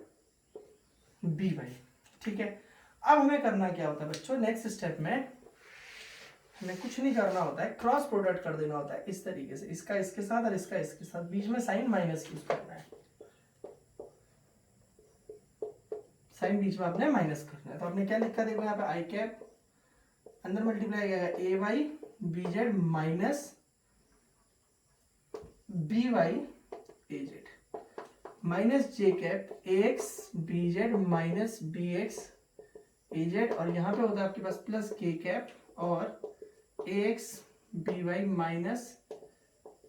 BY। ठीक है, अब हमें करना क्या होता है बच्चों, नेक्स्ट स्टेप में हमें कुछ नहीं करना होता है, क्रॉस प्रोडक्ट कर देना होता है इस तरीके से, इसका इसके साथ और इसका इसके साथ, बीच में साइन माइनस यूज करना है। साइन बीच में आपने माइनस करना है। तो आपने क्या लिखा, देखो यहाँ पे आई कैप, अंदर मल्टीप्लाई किया AY BZ minus BY AZ minus J cap AX BZ minus BX AZ और यहाँ पे होता है आपके पास प्लस के कैप और AX BY minus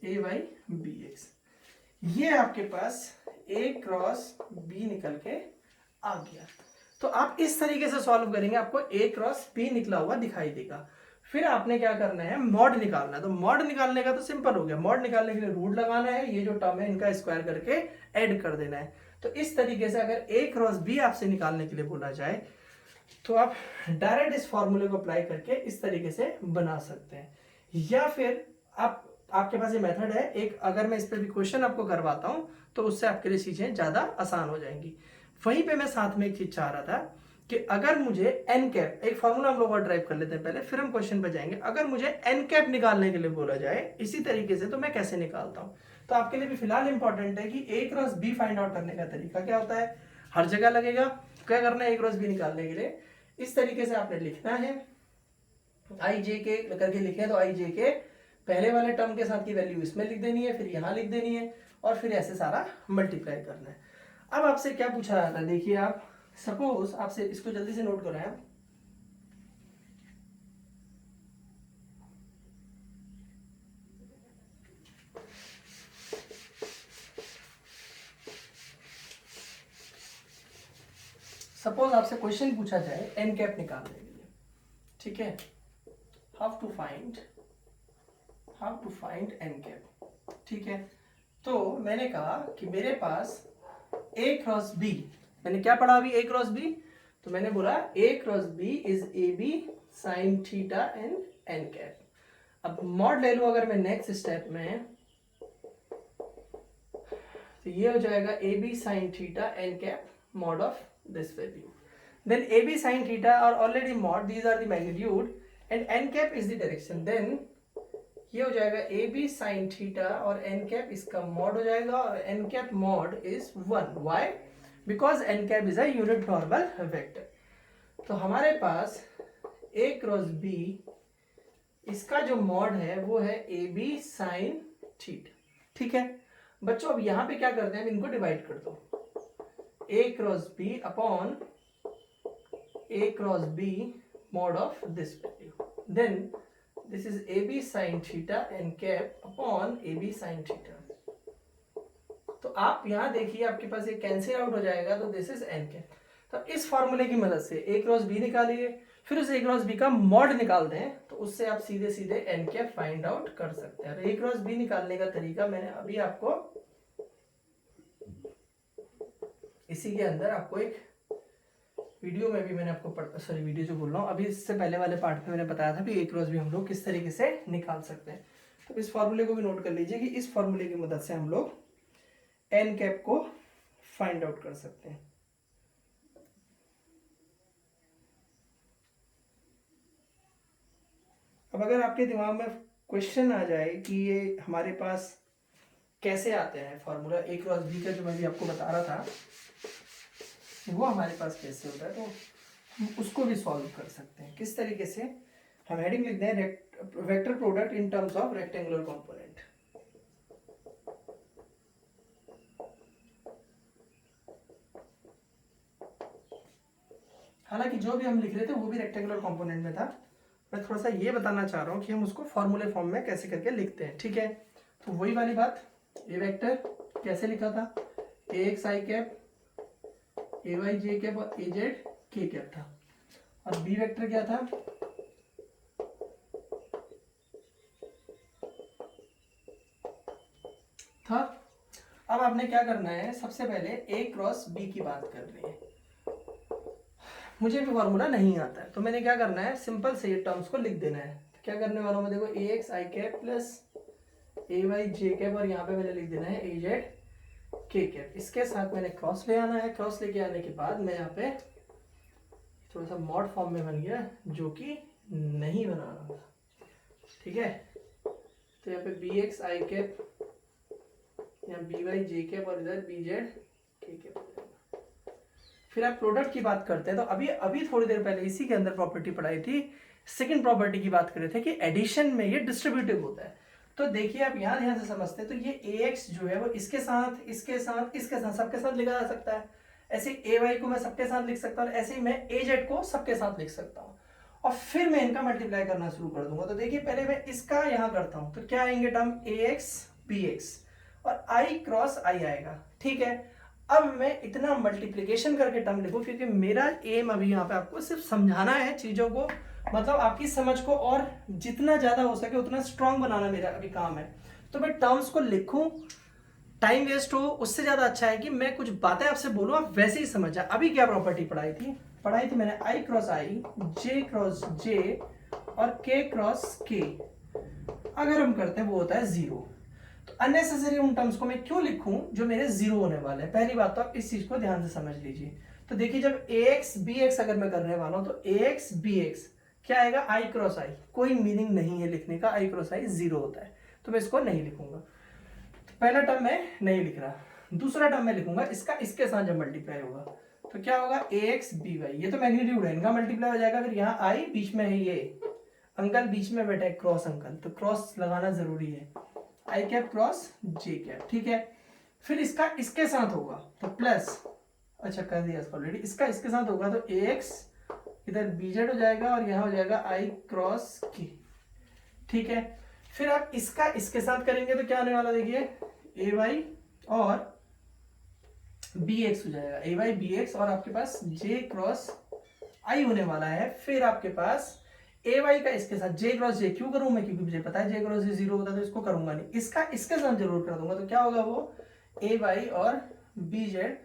AY BX। ये आपके पास A क्रॉस B निकल के आ गया। तो आप इस तरीके से सॉल्व करेंगे, आपको A क्रॉस B निकला हुआ दिखाई देगा। फिर आपने क्या करना है, मॉड निकालना है। तो मॉड निकालने का तो सिंपल हो गया, मॉड निकालने के लिए रूट लगाना है, ये जो टर्म है इनका स्क्वायर करके ऐड कर देना है। तो इस तरीके से अगर A क्रॉस B आपसे निकालने के लिए बोला जाए तो आप डायरेक्ट इस फॉर्मूले को अप्लाई करके इस तरीके से बना सकते हैं। या फिर आपके पास ये मेथड है एक, अगर मैं इस पर भी क्वेश्चन आपको करवाता हूं तो उससे आपके लिए चीजें ज्यादा आसान हो जाएंगी। वहीं पे मैं साथ में एक चीज चाह रहा था कि अगर मुझे एन कैप, एक फॉर्मूला हम लोग और ड्राइव कर लेते हैं पहले, फिर हम क्वेश्चन पे जाएंगे। अगर मुझे एन कैप निकालने के लिए बोला जाए इसी तरीके से, तो मैं कैसे निकालता हूं। तो आपके लिए भी फिलहाल इंपॉर्टेंट है कि A cross B find out करने का तरीका क्या होता है। हर जगह लगेगा, क्या करना है A क्रॉस B निकालने के लिए, इस तरीके से आपने लिखना है। आई जे के करके लिखे तो आई जे के पहले वाले टर्म के साथ की वैल्यू इसमें लिख देनी है, फिर यहाँ लिख देनी है और फिर ऐसे सारा मल्टीप्लाई करना है। अब आपसे क्या पूछा जाता है, देखिए आप सपोज आपसे, इसको जल्दी से नोट करें आप। सपोज आपसे क्वेश्चन पूछा जाए एन कैप निकालने के लिए, ठीक है, how to find N cap. ठीक है, तो मैंने कहा कि मेरे पास A क्रॉस B, मैंने क्या पढ़ा अभी A क्रॉस B, तो मैंने बोला A cross B is AB sine theta and N cap. अब मॉड ले लूं अगर मैं नेक्स्ट स्टेप में, तो ये हो जाएगा AB sine theta N cap mod of this value. Then AB sin theta are already mod, these are the magnitude and n cap is the direction. Then ये हो जाएगा ए बी साइन थीटा और N cap इसका mod हो जाएगा और N cap mod is 1. Why? Because N cap is a unit normal vector. तो हमारे पास ए क्रॉस बी इसका जो मॉड है वो है ए बी साइन थीटा. ठीक है बच्चों, अब यहां पे क्या करते हैं, इनको डिवाइड कर दो. A cross B upon A cross B mod of this value. Then this is AB sin theta n cap upon AB sin theta. तो आप यहाँ देखिए आपके पास ये कैंसिल आउट हो जाएगा तो दिस इज n cap. तो इस फॉर्मूले की मदद से a क्रॉस b निकालिए, फिर उस a क्रॉस b का मॉड निकाल दें तो उससे आप सीधे सीधे n cap फाइंड आउट कर सकते हैं. a क्रॉस b निकालने का तरीका मैंने अभी आपको इसी के अंदर आपको एक वीडियो में भी मैंने आपको वीडियो जो बोल रहा हूँ अभी, इससे पहले वाले पार्ट में मैंने बताया था कि ए क्रॉस भी हम लोग किस तरीके से निकाल सकते हैं. तो इस फॉर्मूले को भी नोट कर लीजिए कि इस फॉर्मूले की मदद से हम लोग एन कैप को फाइंड आउट कर सकते हैं. अब अगर आपके दिमाग में क्वेश्चन आ जाए कि ये हमारे पास कैसे आते हैं फॉर्मूला ए क्रॉस बी का, जो मैं भी आपको बता रहा था वो हमारे पास कैसे होता है, तो हम उसको भी सॉल्व कर सकते हैं. किस तरीके से? हम हेडिंग लिखते हैं vector product in terms of rectangular component. हालांकि जो भी हम लिख रहे थे वो भी रेक्टेंगुलर कंपोनेंट में था. मैं थोड़ा सा ये बताना चाह रहा हूँ कि हम उसको फॉर्मूले फॉर्म में कैसे करके लिखते हैं. ठीक है, तो वही वाली बात, ए वेक्टर कैसे लिखा था, ए X I cap, A Y J cap और ए जेड के कैप था. और बी वेक्टर क्या था, अब आपने क्या करना है, सबसे पहले ए क्रॉस बी की बात करनी है. मुझे भी फॉर्मूला नहीं आता है तो मैंने क्या करना है, सिंपल से ये टर्म्स को लिख देना है. तो क्या करने वाला हूं मैं, देखो ए X I cap plus A Y J cap और यहाँ पे मैंने लिख देना है ए जेड के कैप. इसके साथ मैंने क्रॉस ले आना है. क्रॉस लेके आने के बाद मैं यहाँ पे थोड़ा सा मॉड फॉर्म में बन गया जो कि नहीं बनाना था. ठीक है, तो यहाँ पे बी एक्स आई कैप, यहाँ बी वाई जे कैप और इधर बी जेड के कैप. फिर आप प्रोडक्ट की बात करते हैं तो अभी थोड़ी देर पहले इसी के अंदर प्रॉपर्टी पढ़ाई थी, सेकंड प्रॉपर्टी की बात कर रहे थे कि एडिशन में ये डिस्ट्रीब्यूटिव होता है. तो देखिए आप यहाँ ध्यान से समझते हैं तो ये ए एक्स जो है वो इसके साथ इसके साथ इसके साथ सबके साथ लिखा जा सकता है. ऐसे ए वाई को मैं सबके साथ लिख सकता हूँ, ऐसे ही मैं ए जेड को सबके साथ लिख सकता हूँ और फिर मैं इनका मल्टीप्लाई करना शुरू कर दूंगा. तो देखिए पहले मैं इसका यहाँ करता हूँ तो क्या आएंगे टर्म, ए एक्स बी एक्स और आई क्रॉस आई आएगा. ठीक है, अब मैं इतना मल्टीप्लिकेशन करके टर्म लिखूं क्योंकि मेरा एम अभी यहाँ पे आपको सिर्फ समझाना है चीजों को, मतलब आपकी समझ को और जितना ज्यादा हो सके उतना स्ट्रांग बनाना मेरा अभी काम है. तो मैं टर्म्स को लिखूं, टाइम वेस्ट हो उससे ज्यादा अच्छा है कि मैं कुछ बातें आपसे बोलूं आप वैसे ही समझ जाए. अभी क्या प्रॉपर्टी पढ़ाई थी मैंने, आई क्रॉस आई, जे क्रॉस जे और के क्रॉस के अगर हम करते हैं वो होता है जीरो. तो अननेसेसरी उन टर्म्स को मैं क्यों लिखूं जो मेरे जीरो होने वाले हैं. पहली बात तो आप इस चीज को ध्यान से समझ लीजिए. तो देखिए जब ए एक्स बी एक्स अगर मैं करने वाला हूं तो ए एक्स बी एक्स क्या आएगा, आई क्रॉस आई. कोई मीनिंग नहीं है लिखने का, आई क्रॉस आई जीरो होता है तो मैं इसको नहीं लिखूंगा. तो पहला टर्म मैं नहीं लिख रहा. दूसरा टर्म मैं लिखूंगा इसका इसके साथ जब मल्टीप्लाई होगा तो क्या होगा, ए एक्स बी वाई. ये तो मैग्नीट्यूड है, इनका मल्टीप्लाई हो जाएगा. फिर यहाँ आई बीच में है, ये अंकल बीच में बैठा है क्रॉस अंकल, तो क्रॉस लगाना जरूरी है, आई कैप क्रॉस जे कैप. ठीक है, फिर इसका इसके साथ होगा तो प्लस, अच्छा कर दिया इसको ऑलरेडी, इसका इसके साथ होगा तो ए एक्स इधर बी जेड हो जाएगा और यहाँ हो जाएगा आई क्रॉस के. ठीक है, फिर आप इसका इसके साथ करेंगे तो क्या आने वाला, देखिए ए वाई और बी एक्स हो जाएगा, ए वाई बी एक्स और आपके पास जे क्रॉस आई होने वाला है. फिर आपके पास ए वाई का इसके साथ जे क्रॉस जे क्यों करूं मैं, क्योंकि मुझे पता है जे क्रॉस जे जीरो होता है तो इसको करूंगा नहीं, इसका इसके साथ जरूर कर दूंगा. तो क्या होगा वो ए वाई और बी जेड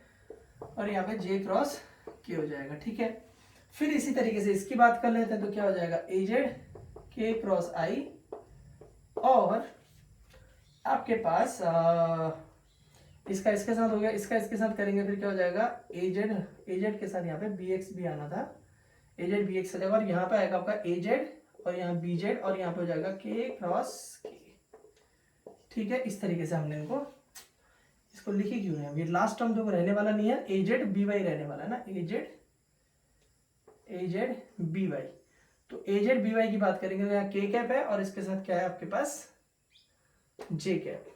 और यहाँ पे जे क्रॉस के हो जाएगा. ठीक है, फिर इसी तरीके से इसकी बात कर लेते हैं तो क्या हो जाएगा, ए जेड के क्रॉस आई और आपके पास इसका इसके साथ हो गया, इसका इसके साथ करेंगे फिर क्या हो जाएगा, ए जेड के साथ यहाँ पे बी एक्स भी आना था, ए जेड बी एक्स आ जाएगा और यहाँ पे आएगा आपका ए जेड और यहाँ BZ और यहाँ पे हो जाएगा K क्रॉस K। ठीक है, इस तरीके से हमने इनको इसको लिखी क्यों है, ये लास्ट टर्म तो रहने वाला नहीं है, AZ BY रहने वाला है ना, AZ BY। तो AZ BY की बात करेंगे तो यहाँ K कैप है और इसके साथ क्या है आपके पास J कैप।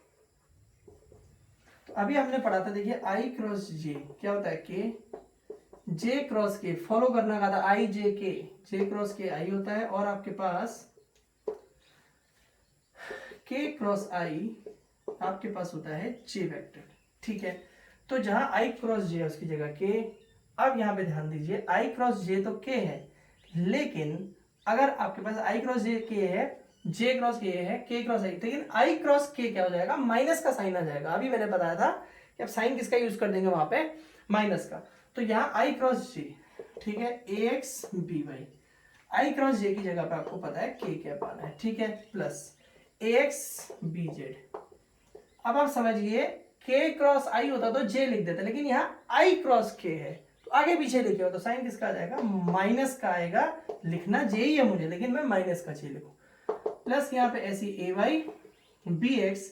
तो अभी हमने पढ़ा था, देखिए I क्रॉस J क्या होता है K, J cross K follow करना का था I J K, J cross K I होता है और आपके पास K क्रॉस I आपके पास होता है J वेक्टर। ठीक है, तो जहां I क्रॉस J है उसकी जगह K। अब यहाँ पे ध्यान दीजिए I क्रॉस J तो K है, लेकिन अगर आपके पास I क्रॉस J K है, J क्रॉस K है, K क्रॉस I, लेकिन I क्रॉस K क्या हो जाएगा, माइनस का साइन आ जाएगा। अभी मैंने बताया था कि आप साइन किसका यूज कर देंगे वहां पे, माइनस का। तो यहाँ I क्रॉस J, ठीक है, AX BY, I cross J की जगह पे आपको पता है K क्या पाना है, ठीक है, प्लस AX BZ। अब आप समझिए K क्रॉस I होता तो J लिख देते, लेकिन यहाँ I क्रॉस K है तो आगे पीछे लिखे हो तो साइन किसका आ जाएगा, माइनस का आएगा। लिखना J ही है मुझे, लेकिन मैं माइनस का J लिखूं। प्लस यहाँ पे ऐसी AY BX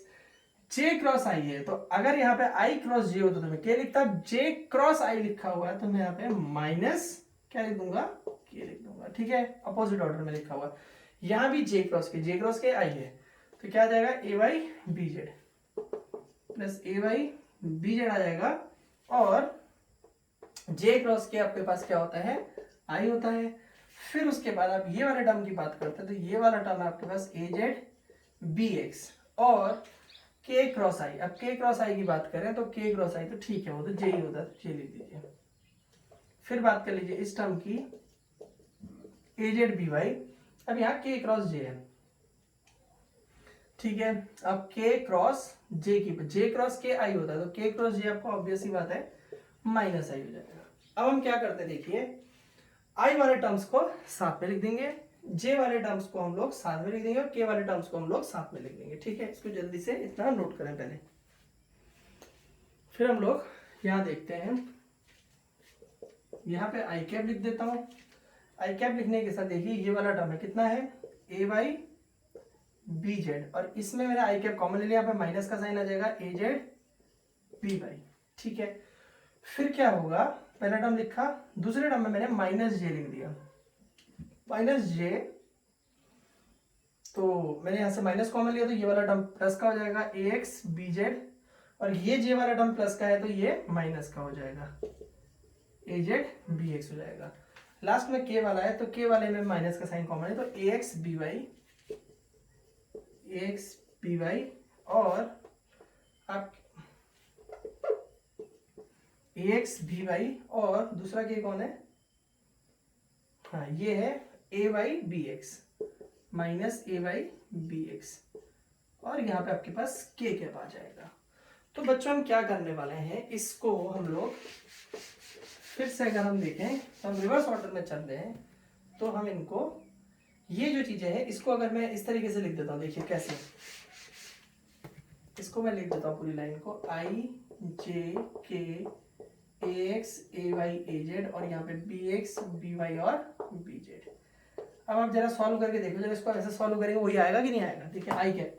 J cross I है, तो अगर यहाँ पे I क्रॉस J होता तो मैं K लिखता, J क्रॉस I लिखा हुआ है तो मैं यहाँ पे माइनस क्या लिख दूंगा, K लिख दूंगा। ठीक है, अपोजिट ऑर्डर में लिखा हुआ। यहाँ भी J क्रॉस K I है तो क्या आ जाएगा AY BZ plus AY BZ आ जाएगा। और J क्रॉस K आपके पास क्या होता है, I होता है। फिर उसके बाद आप ये वाले टर्म की बात करते हैं तो ये वाला टर्म है आपके पास AZ BX और K क्रॉस I। अब K क्रॉस I की बात करें तो K क्रॉस I तो ठीक है, वो तो J ही होता है, तो J लिख दीजिए। फिर बात कर लीजिए इस टर्म की AZ BY। अब यहाँ K क्रॉस J है, ठीक है। अब K क्रॉस J की J क्रॉस K I होता है तो K क्रॉस J आपको ऑब्वियस ही बात है माइनस I हो जाएगा। अब हम क्या करते हैं, देखिए I वाले टर्म्स को साथ में लिख देंगे, J वाले टर्म्स को हम लोग साथ में लिख देंगे और K वाले टर्म्स को हम लोग साथ में लिख देंगे। ठीक है, इसको जल्दी से इतना नोट करें पहले। फिर हम लोग यहाँ देखते हैं, यहाँ पे I कैप लिख देता हूँ। I कैप लिखने के साथ देखिए ये वाला टर्म है, कितना है AY BZ और इसमें मेरा I कैप कॉमन ले लिया, यहाँ पे माइनस का साइन आ जाएगा AZ BY। ठीक है, फिर क्या होगा, पहला टर्म लिखा, दूसरे टर्म में मैंने माइनस J लिख दिया, माइनस J। तो मैंने यहां से माइनस कॉमन लिया तो ये वाला टर्म प्लस का हो जाएगा AX BZ और ये J वाला टर्म प्लस का है तो ये माइनस का हो जाएगा AZ BX हो जाएगा। लास्ट में K वाला है तो K वाले में माइनस का साइन कॉमन है तो AX BY और आप AX BY और दूसरा K कौन है, हाँ ये है AY BX minus AY BX और यहाँ पे आपके पास K कैप आ जाएगा। तो बच्चों हम क्या करने वाले हैं, इसको हम लोग फिर से अगर हम देखें तो हम रिवर्स ऑर्डर में चल रहे हैं तो हम इनको ये जो चीजें हैं इसको अगर मैं इस तरीके से लिख देता हूँ, देखिए कैसे, इसको मैं लिख देता हूँ पूरी लाइन को I J K AX AY AZ और यहाँ पे BX BY और BZ। अब आप जरा सॉल्व करके देखो, जरा इसको ऐसे सॉल्व करेंगे वही आएगा कि नहीं आएगा। देखिए आई कैप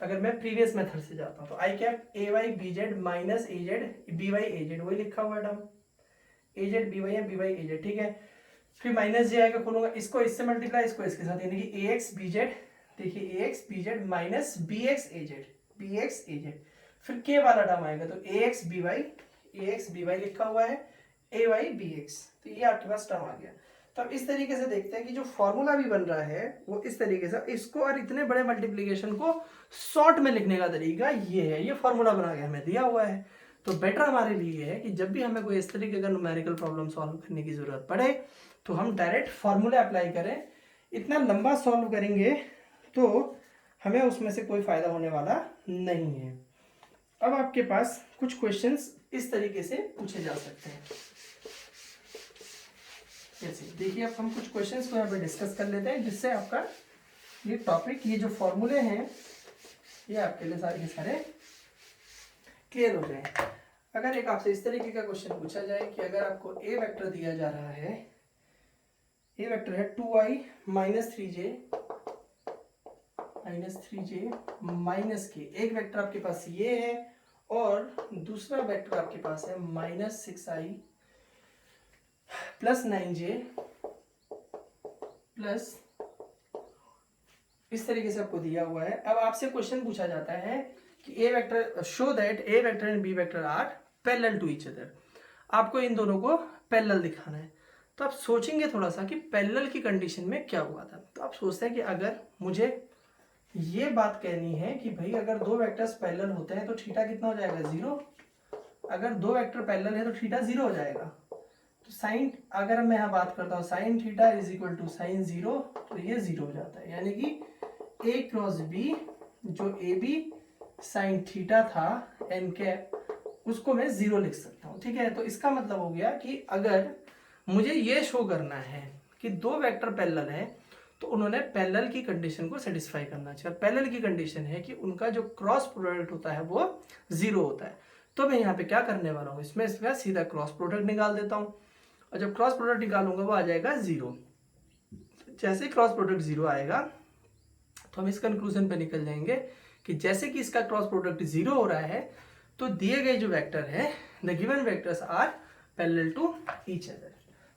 अगर मैं प्रीवियस मेथड से जाता हूँ तो I cap AY BZ minus AZ BY AZ वही लिखा हुआ टर्म AZ BY है BY AZ। ठीक है, फिर माइनस J आएगा, खोलूंगा इसको इससे मल्टीप्लाई, इसको इसके साथ, यानी कि AX BZ, देखिए AX BZ minus BX AZ। फिर K वाला टर्म आएगा तो AX BY लिखा हुआ है AY BX, तो ये आपके पास टर्म आ गया। तो अब इस तरीके से देखते हैं कि जो फॉर्मूला भी बन रहा है वो इस तरीके से, इसको और इतने बड़े मल्टीप्लिकेशन को शॉर्ट में लिखने का तरीका ये है, ये फॉर्मूला बना के हमें दिया हुआ है। तो बेटर हमारे लिए है कि जब भी हमें कोई इस तरीके का न्यूमेरिकल प्रॉब्लम सॉल्व करने की जरूरत पड़े तो हम डायरेक्ट फॉर्मूले अप्लाई करें। इतना लंबा सॉल्व करेंगे तो हमें उसमें से कोई फायदा होने वाला नहीं है। अब आपके पास कुछ क्वेश्चंस इस तरीके से पूछे जा सकते हैं, जैसे देखिए अब हम कुछ क्वेश्चंस को यहाँ पे डिस्कस कर लेते हैं जिससे आपका ये टॉपिक, ये जो फॉर्मूले हैं ये आपके लिए सारे के सारे क्लियर हो जाए। अगर एक आपसे इस तरीके का क्वेश्चन पूछा जाए कि अगर आपको ए वेक्टर दिया जा रहा है ए वेक्टर है 2i माइनस 3j माइनस के, एक वेक्टर आपके पास ये है और दूसरा वेक्टर आपके पास है minus 6i plus 9j plus, इस तरीके से आपको दिया हुआ है। अब आपसे क्वेश्चन पूछा जाता है कि A vector show that A vector and B vector are parallel to each other, आपको इन दोनों को पैरेलल दिखाना है। तो आप सोचेंगे थोड़ा सा कि पैरेलल की कंडीशन में क्या हुआ था। तो आप सोचते हैं कि अगर मुझे ये बात कहनी है कि भाई अगर दो वेक्टर्स पैरेलल होते हैं तो थीटा कितना हो जाएगा, 0। अगर दो वेक्टर पैरेलल है तो थीटा 0 हो जाएगा। तो साइन, अगर मैं यहाँ बात करता हूँ sine theta is equal to sine 0, तो ये 0 हो जाता है। यानी कि ए क्रॉस बी, जो ए बी साइन थीटा था एन कैप, उसको मैं 0 लिख सकता हूँ। ठीक है, तो इसका मतलब हो गया कि अगर मुझे ये शो करना है कि दो वेक्टर पैरेलल हैं तो उन्होंने पैरेलल की कंडीशन को सेटिस्फाई करना चाहिए। पैरेलल की कंडीशन है कि उनका जो क्रॉस प्रोडक्ट होता है वो 0 होता है। तो मैं यहाँ पे क्या करने वाला हूँ, इसमें इसका सीधा क्रॉस प्रोडक्ट निकाल देता हूँ और जब क्रॉस प्रोडक्ट निकालूंगा वो आ जाएगा 0। जैसे क्रॉस प्रोडक्ट 0 आएगा तो हम इस कंक्लूजन पे निकल जाएंगे कि जैसे कि इसका क्रॉस प्रोडक्ट 0 हो रहा है तो दिए गए जो वेक्टर है, the given vectors are parallel to each other.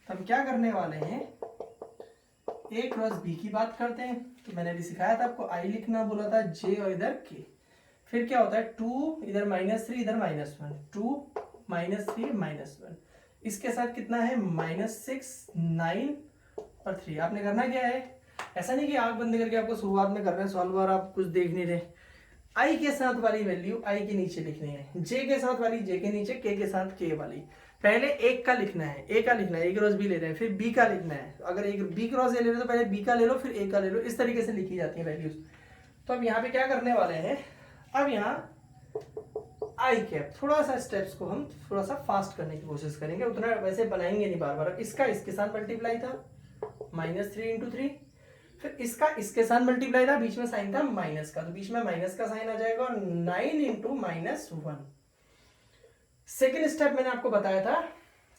तो हम क्या करने वाले हैं, ए क्रॉस बी की बात करते हैं। तो मैंने अभी सिखाया था आपको, आई लिखना बोला था, जे और इधर के। फिर क्या होता है, 2 इधर -3 इधर -1, 2 -3 -1, इसके साथ कितना है -6 9 और 3। आपने करना क्या है, ऐसा नहीं कि आंख बंद करके आपको शुरुआत में करना है सॉल्व और आप कुछ देख नहीं रहे। आई के साथ वाली वैल्यू आई के नीचे लिखनी है, जे के साथ वाली जे के नीचे, के साथ के वाली। पहले एक का लिखना है, ए का लिखना है, ए क्रॉस बी ले रहे हैं, फिर बी का लिखना है। अगर एक बी क्रॉस ए ले रहे हो तो पहले बी का ले लो फिर ए का ले लो, इस तरीके से लिखी जाती है वैल्यूज। तो अब यहाँ पे क्या करने वाले हैं, अब यहाँ आई कैप, थोड़ा सा स्टेप्स को हम थोड़ा सा फास्ट करने की कोशिश करेंगे, उतना वैसे बनाएंगे नहीं बार बार। इसका इसके साथ मल्टीप्लाई था -3 × 3, फिर इसका इसके साथ मल्टीप्लाई था, बीच में साइन था माइनस का, तो बीच में माइनस का साइन आ जाएगा और 9 × -1। सेकेंड स्टेप मैंने आपको बताया था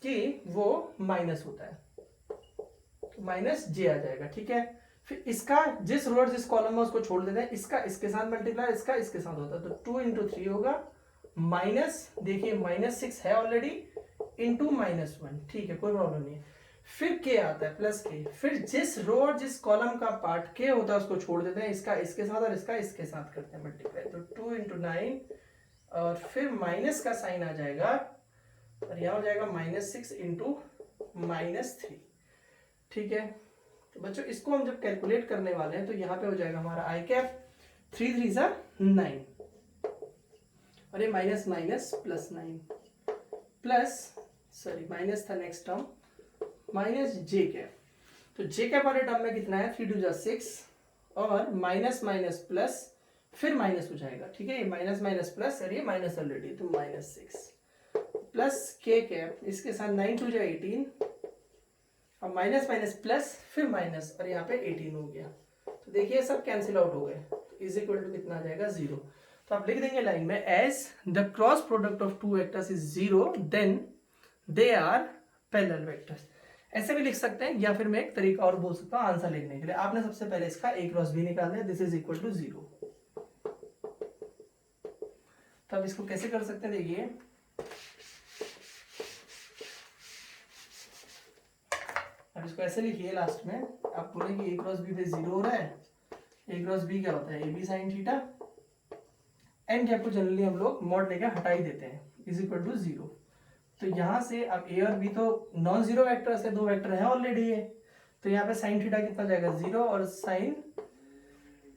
कि वो माइनस होता है, तो माइनस जे आ जाएगा। ठीक है, फिर इसका जिस रो और जिस कॉलम में उसको छोड़ देते हैं, इसका इसके साथ मल्टीप्लाई, इसका इसके साथ होता है, तो 2 × 3 होगा माइनस, देखिए -6 है ऑलरेडी, इंटू -1। ठीक है, कोई प्रॉब्लम नहीं है। फिर के आता है प्लस के, फिर जिस रो और जिस कॉलम का पार्ट के होता है उसको छोड़ देते हैं, इसका इसके साथ और इसका इसके साथ करते हैं मल्टीप्लाई, तो 2 × 9 और फिर माइनस का साइन आ जाएगा और यहाँ हो जाएगा -6 × -3। ठीक है, तो बच्चों इसको हम जब कैलकुलेट करने वाले हैं तो यहाँ पे हो जाएगा हमारा आई कैप 3 3 = 9 और ये minus minus plus 9 plus, sorry minus था नेक्स्ट टर्म, माइनस जे कैप। तो जे कैप वाले टर्म में कितना है, 3 2 6 और माइनस माइनस प्लस फिर माइनस हो जाएगा। ठीक है, ये माइनस माइनस प्लस और ये माइनस ऑलरेडी, तो -6 प्लस के कैप, इसके साथ 9 2 18 और माइनस माइनस प्लस फिर माइनस और यहाँ पे 18 हो गया। तो देखिए सब कैंसिल आउट हो गए, तो इज इक्वल टू कितना आ जाएगा, 0। तो आप लिख देंगे लाइन में, as the cross product of two vectors is 0 then they are parallel vectors. ऐसे भी लिख सकते हैं, या फिर मैं एक तरीका और बोल सकता हूँ आंसर लिखने के लिए। आपने सबसे पहले इसका ए क्रॉस बी निकालना है, दिस इज इक्वल टू 0। तो अब इसको कैसे कर सकते हैं, देखिए अब इसको ऐसे लिखिए, लास्ट में आप बोले कि ए क्रॉस बी पे 0 हो रहा है। ए क्रॉस बी क्या होता है, A B sine theta, N cap को जनरली हम लोग मॉड लेकर हटा ही देते हैं, इज इक्वल टू 0। तो यहाँ से अब ए और बी तो नॉन जीरो वेक्टर है, दो वेक्टर है ऑलरेडी है, तो यहाँ पे साइन थीटा कितना जाएगा 0 और साइन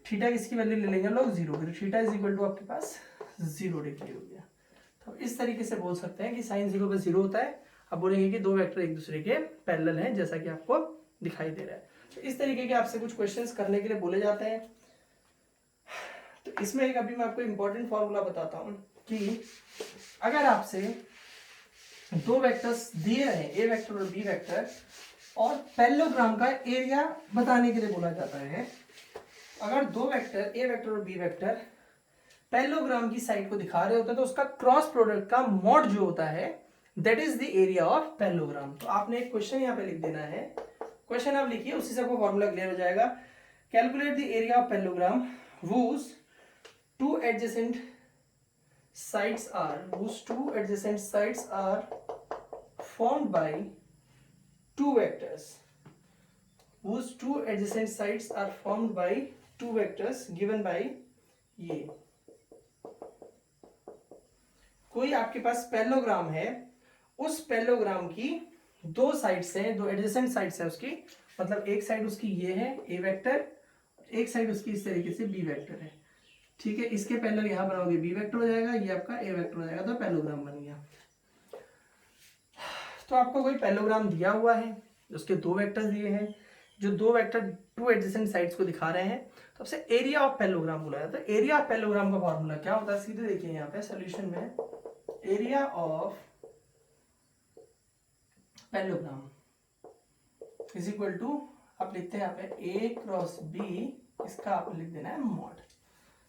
थीटा किसकी वैल्यू ले लेंगे हम लोग 0, फिर थीटा इज इक्वल टू आपके पास 0 डिग्री हो गया। तो इस तरीके से बोल सकते हैं कि साइन 0 पे 0 होता है। अब बोलेंगे कि दो वेक्टर एक दूसरे के पैरेलल हैं, जैसा कि आपको दिखाई दे रहा है। तो इस तरीके के आपसे कुछ क्वेश्चंस करने के लिए बोले जाते हैं। तो इसमें एक अभी मैं आपको इंपॉर्टेंट फॉर्मूला बताता हूं कि अगर आपसे दो वेक्टर्स दिए रहे, ए वेक्टर और बी वेक्टर, और पैरेललोग्राम का एरिया बताने के लिए बोला जाता है। अगर दो वेक्टर ए वेक्टर और बी वेक्टर पैरेललोग्राम की साइड को दिखा रहे होते हैं तो उसका क्रॉस प्रोडक्ट का मॉड जो होता है that is the area of parallelogram. तो आपने एक क्वेश्चन यहाँ पे लिख देना है, क्वेश्चन आप लिखिए, उसी से आपको फॉर्मूला क्लियर हो जाएगा। Calculate the area of parallelogram whose two adjacent sides are formed by two vectors, whose two adjacent sides are formed by two vectors given by ये। कोई आपके पास पैरेललोग्राम है, उस पैरेललोग्राम की दो साइड्स हैं, दो एडजेसेंट साइड्स है उसकी, मतलब एक साइड उसकी ये है ए वेक्टर, एक साइड उसकी इस तरीके से बी वेक्टर है। ठीक है, इसके पैरेलल यहां बनाओगे बी वेक्टर हो जाएगा, ये आपका ए वेक्टर हो जाएगा, तो पैरेललोग्राम बन गया। तो आपको कोई पैरेललोग्राम दिया हुआ है, उसके दो वेक्टर्स दिए हैं, जो दो वेक्टर टू एडजेसेंट साइड्स को दिखा रहे हैं, तो सबसे एरिया ऑफ पैरेललोग्राम बोला जाता है। तो एरिया ऑफ पैरेललोग्राम का फॉर्मूला क्या होता है, सीधे देखिए यहाँ पे सोल्यूशन में, area of parallelogram is equal to, आप लिखते हैं यहाँ पे ए क्रॉस बी, इसका आपको लिख देना है मॉड।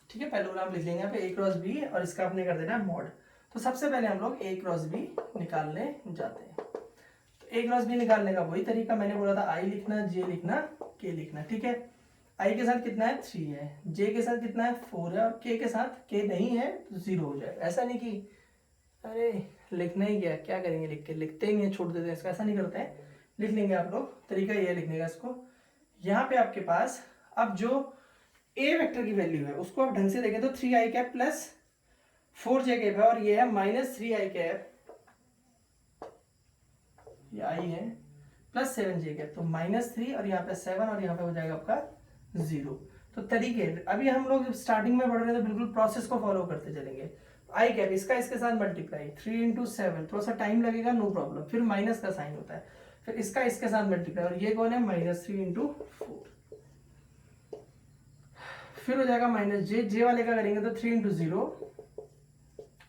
ठीक है, पैरेललोग्राम लिख लेंगे यहाँ पे ए क्रॉस बी, और इसका आपने कर देना है मॉड। तो सबसे पहले हम लोग ए क्रॉस बी निकालने जाते हैं। तो ए क्रॉस बी निकालने का वही तरीका मैंने बोला था, आई लिखना, जे लिखना, के लिखना। ठीक है, आई के साथ कितना है 3 है, जे के साथ कितना है 4 है, और के के साथ के नहीं है तो 0 हो जाएगा। ऐसा नहीं कि अरे लिखना ही क्या करेंगे लिख के, लिखते ही नहीं, छोड़ देते हैं इसका, ऐसा नहीं करते हैं, लिख लेंगे आप लोग। तरीका ये लिखने का इसको, यहाँ पे आपके पास अब जो ए वेक्टर की वैल्यू है उसको आप ढंग से देखें तो 3i cap plus 4j cap है, और ये है माइनस 3i कैप, ये आई है, प्लस 7j कैप, तो -3 और यहाँ पे 7 और यहाँ पे हो जाएगा आपका 0। तो तरीके अभी हम लोग स्टार्टिंग में पढ़ रहे हैं तो बिल्कुल प्रोसेस को फॉलो करते चलेंगे। आई कैप इसका इसके साथ मल्टीप्लाई 3 × 7, थोड़ा सा टाइम लगेगा, नो प्रॉब्लम, फिर माइनस का साइन होता है, फिर इसका इसके साथ मल्टीप्लाई, और ये कौन है -3 × 4, फिर हो जाएगा माइनस जे वाले का करेंगे तो 3 × 0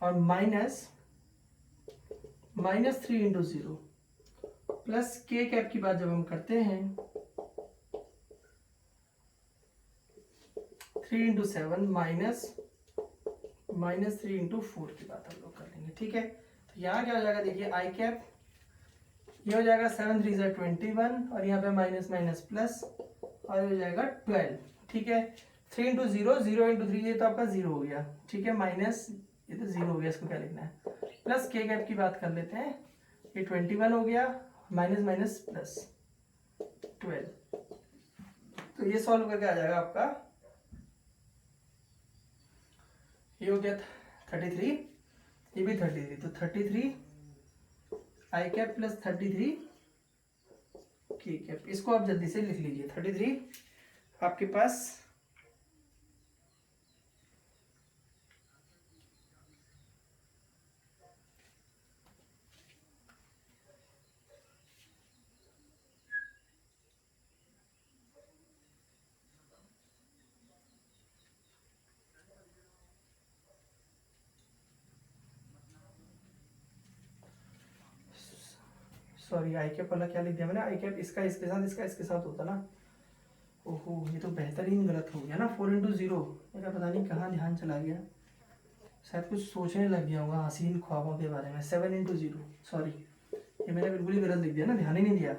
और माइनस 3 × 0 प्लस के कैप की बात जब हम करते हैं 3 × 7 माइनस 3 × 4 की बात हम लोग कर लेंगे। ठीक है, तो यहाँ क्या हो जाएगा, देखिए आई कैप, ये हो जाएगा 7 × 3 = 21, और यहाँ पे माइनस माइनस प्लस, और हो जाएगा 12। ठीक है, 3 × 0, 0 × 3, ये तो आपका 0 हो गया। ठीक है, माइनस ये तो 0 हो गया, इसको क्या लिखना है, प्लस के कैप की बात कर लेते हैं, ये 21 हो गया, माइनस माइनस प्लस 12, तो ये सॉल्व करके आ जाएगा आपका, ये हो गया 33, ये भी 33, तो 33 आई कैप प्लस 33 के कैप, इसको आप जल्दी से लिख लीजिए। 33 आपके पास सॉरी आई कैप वाला क्या लिख दिया मैंने, आई कैप इसका इसके साथ, इसका इसके साथ होता ना, ओहो ये तो बेहतरीन गलत हो गया ना, 4 × 0, मेरा पता नहीं कहाँ ध्यान चला गया, शायद कुछ सोचने लग गया होगा हसीन ख्वाबों के बारे में। 7 × 0, सॉरी ये मैंने बिल्कुल ही गलत लिख दिया ना, ध्यान ही नहीं दिया।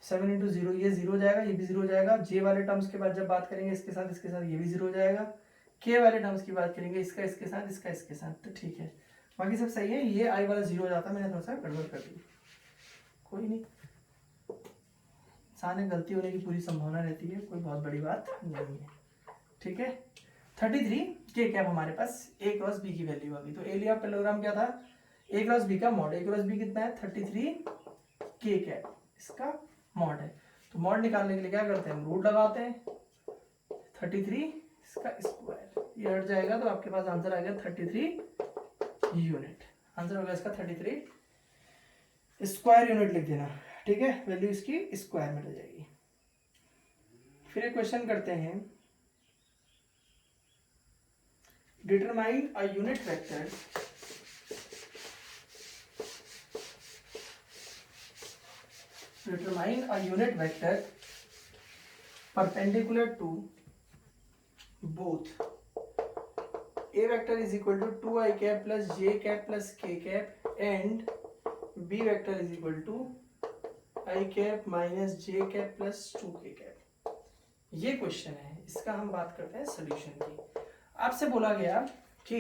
7 × 0, ये 0 हो जाएगा, ये भी 0 हो जाएगा। जे वाले टर्म्स के बाद जब बात करेंगे इसके साथ ये भी 0 हो जाएगा। के वाले टर्म्स की बात करेंगे इसका इसके साथ, इसका इसके साथ, तो ठीक है, बाकी सब सही है। ये आई वाला 0 हो जाता, मैंने थोड़ा सा गड़बड़ कर दी, कोई नहीं, इंसान में गलती होने की पूरी संभावना रहती है, कोई बहुत बड़ी बात नहीं है। ठीक है, 33 के कैप हमारे पास ए क्रॉस बी की वैल्यू आ गई, तो एरिया ऑफ पैरेललोग्राम क्या था, ए क्रॉस बी का मॉड, ए क्रॉस बी कितना है 33 के कैप, इसका मॉड है। तो मॉड निकालने के लिए क्या करते हैं, हम रूट लगाते हैं, 33 इसका स्क्वायर, ये हट जाएगा तो आपके पास आंसर आ गया 33 यूनिट, आंसर होगा इसका 33 स्क्वायर यूनिट लिख देना। ठीक है, वैल्यू इसकी स्क्वायर में हो जाएगी। फिर एक क्वेश्चन करते हैं, determine a unit vector perpendicular to both a vector is equal to 2i cap plus j cap plus k cap and b vector is equal to I cap minus J cap plus 2k cap. ये question है, इसका हम बात करते हैं solution की। आपसे बोला गया कि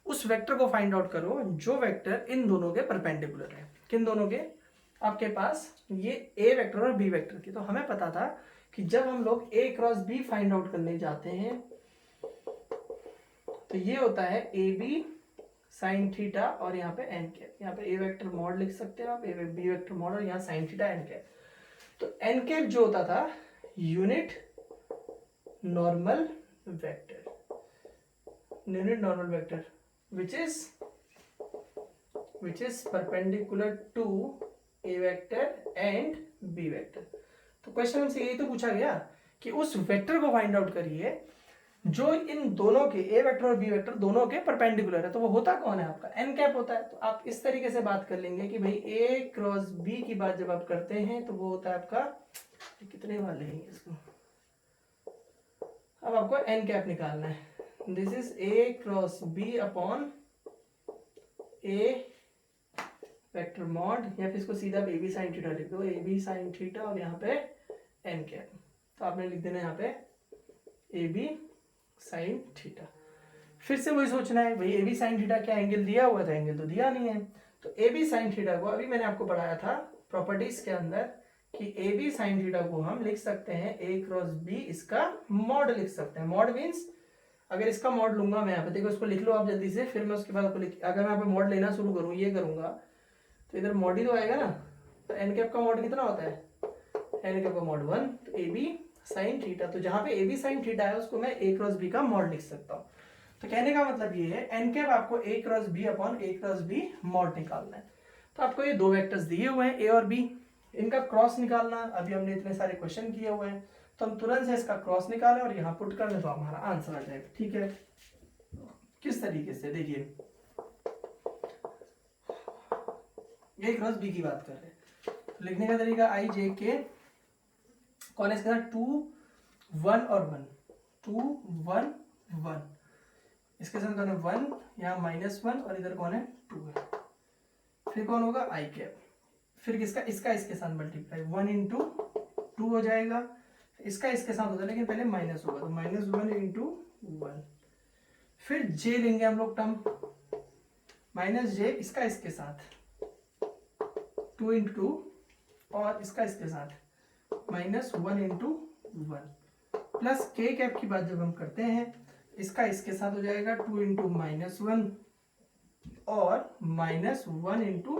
उस वेक्टर को फाइंड आउट करो जो वेक्टर इन दोनों के परपेंडिकुलर है। किन दोनों के? आपके पास ये ए वेक्टर और बी वेक्टर की। तो हमें पता था कि जब हम लोग ए क्रॉस बी फाइंड आउट करने जाते हैं तो ये होता है ए बी साइन थीटा और यहाँ पे एन कैप। यहाँ पे ए वेक्टर मॉड लिख सकते हो आप, ए बी वेक्टर मॉड, और यहाँ साइन थीटा एन कैप। तो एन कैप जो होता था unit normal vector, unit normal vector which is perpendicular to a vector and b vector। तो क्वेश्चन हमसे यही तो पूछा गया कि उस वेक्टर को फाइंड आउट करिए जो इन दोनों के ए वेक्टर और बी वेक्टर दोनों के परपेंडिकुलर है। तो वो होता कौन है? आपका एन कैप होता है। तो आप इस तरीके से बात कर लेंगे कि भाई ए क्रॉस बी की बात जब आप करते हैं तो वो होता है आपका, कितने वाले हैं इसको, अब आपको एन कैप निकालना है। This is A cross B upon A vector mod, या फिर इसको सीधा ए बी साइन थीटा लिख दो, ए बी साइन थीटा और यहाँ पे एन कैप। तो आपने लिख देना यहाँ पे ए बी साइन थीटा। फिर से वही सोचना है भाई ए बी साइन थीटा क्या एंगल दिया हुआ था? एंगल तो दिया नहीं है। तो ए बी साइन थीटा को अभी मैंने आपको पढ़ाया था प्रॉपर्टीज के अंदर कि ए बी साइन थीटा को हम लिख सकते हैं ए क्रॉस बी, इसका मॉड लिख सकते हैं। मॉड मीन्स अगर इसका मॉड लूंगा मैं यहाँ पे, देखो इसको लिख लो आप जल्दी से, फिर मैं उसके बाद आपको अगर मैं यहाँ पे मॉड लेना शुरू करूँ, ये करूंगा तो इधर मॉड ही तो आएगा ना। तो एन कैप का मॉड कितना होता है? एन कैप का मॉड 1, तो ए बी साइन थीटा। तो जहां पे ए बी साइन थीटा है उसको मैं ए क्रॉस बी का मॉड लिख सकता हूँ। तो कहने का मतलब ये है एन कैप आपको ए cross B upon A cross B mod निकालना है। तो आपको ये दो वेक्टर्स दिए हुए हैं ए और बी, इनका क्रॉस निकालना। अभी हमने इतने सारे क्वेश्चन किए हुए हैं तो हम तुरंत से इसका क्रॉस निकालें और यहाँ पुट कर दें तो हमारा आंसर आ जाएगा। ठीक है, किस तरीके से? देखिए ए क्रॉस बी की बात कर रहे हैं तो लिखने का तरीका आई जे के कौन है इसके साथ? 2 1 और 1, 2 1 1, इसके साथ कौन है? 1, यहाँ -1 और इधर कौन है? 2 है। फिर कौन होगा? आई कैप। फिर किसका? इसका इसके साथ मल्टीप्लाई, 1 इंटू 2 हो जाएगा। इसका इसके साथ होता है लेकिन पहले माइनस होगा तो -1 इंटू 1। फिर जे लेंगे हम लोग टर्म, माइनस जे इसका इसके साथ 2 इंटू 2 और इसका इसके साथ -1 इंटू 1 प्लस के कैप की बात जब हम करते हैं इसका इसके साथ हो जाएगा 2 इंटू -1 और -1 इंटू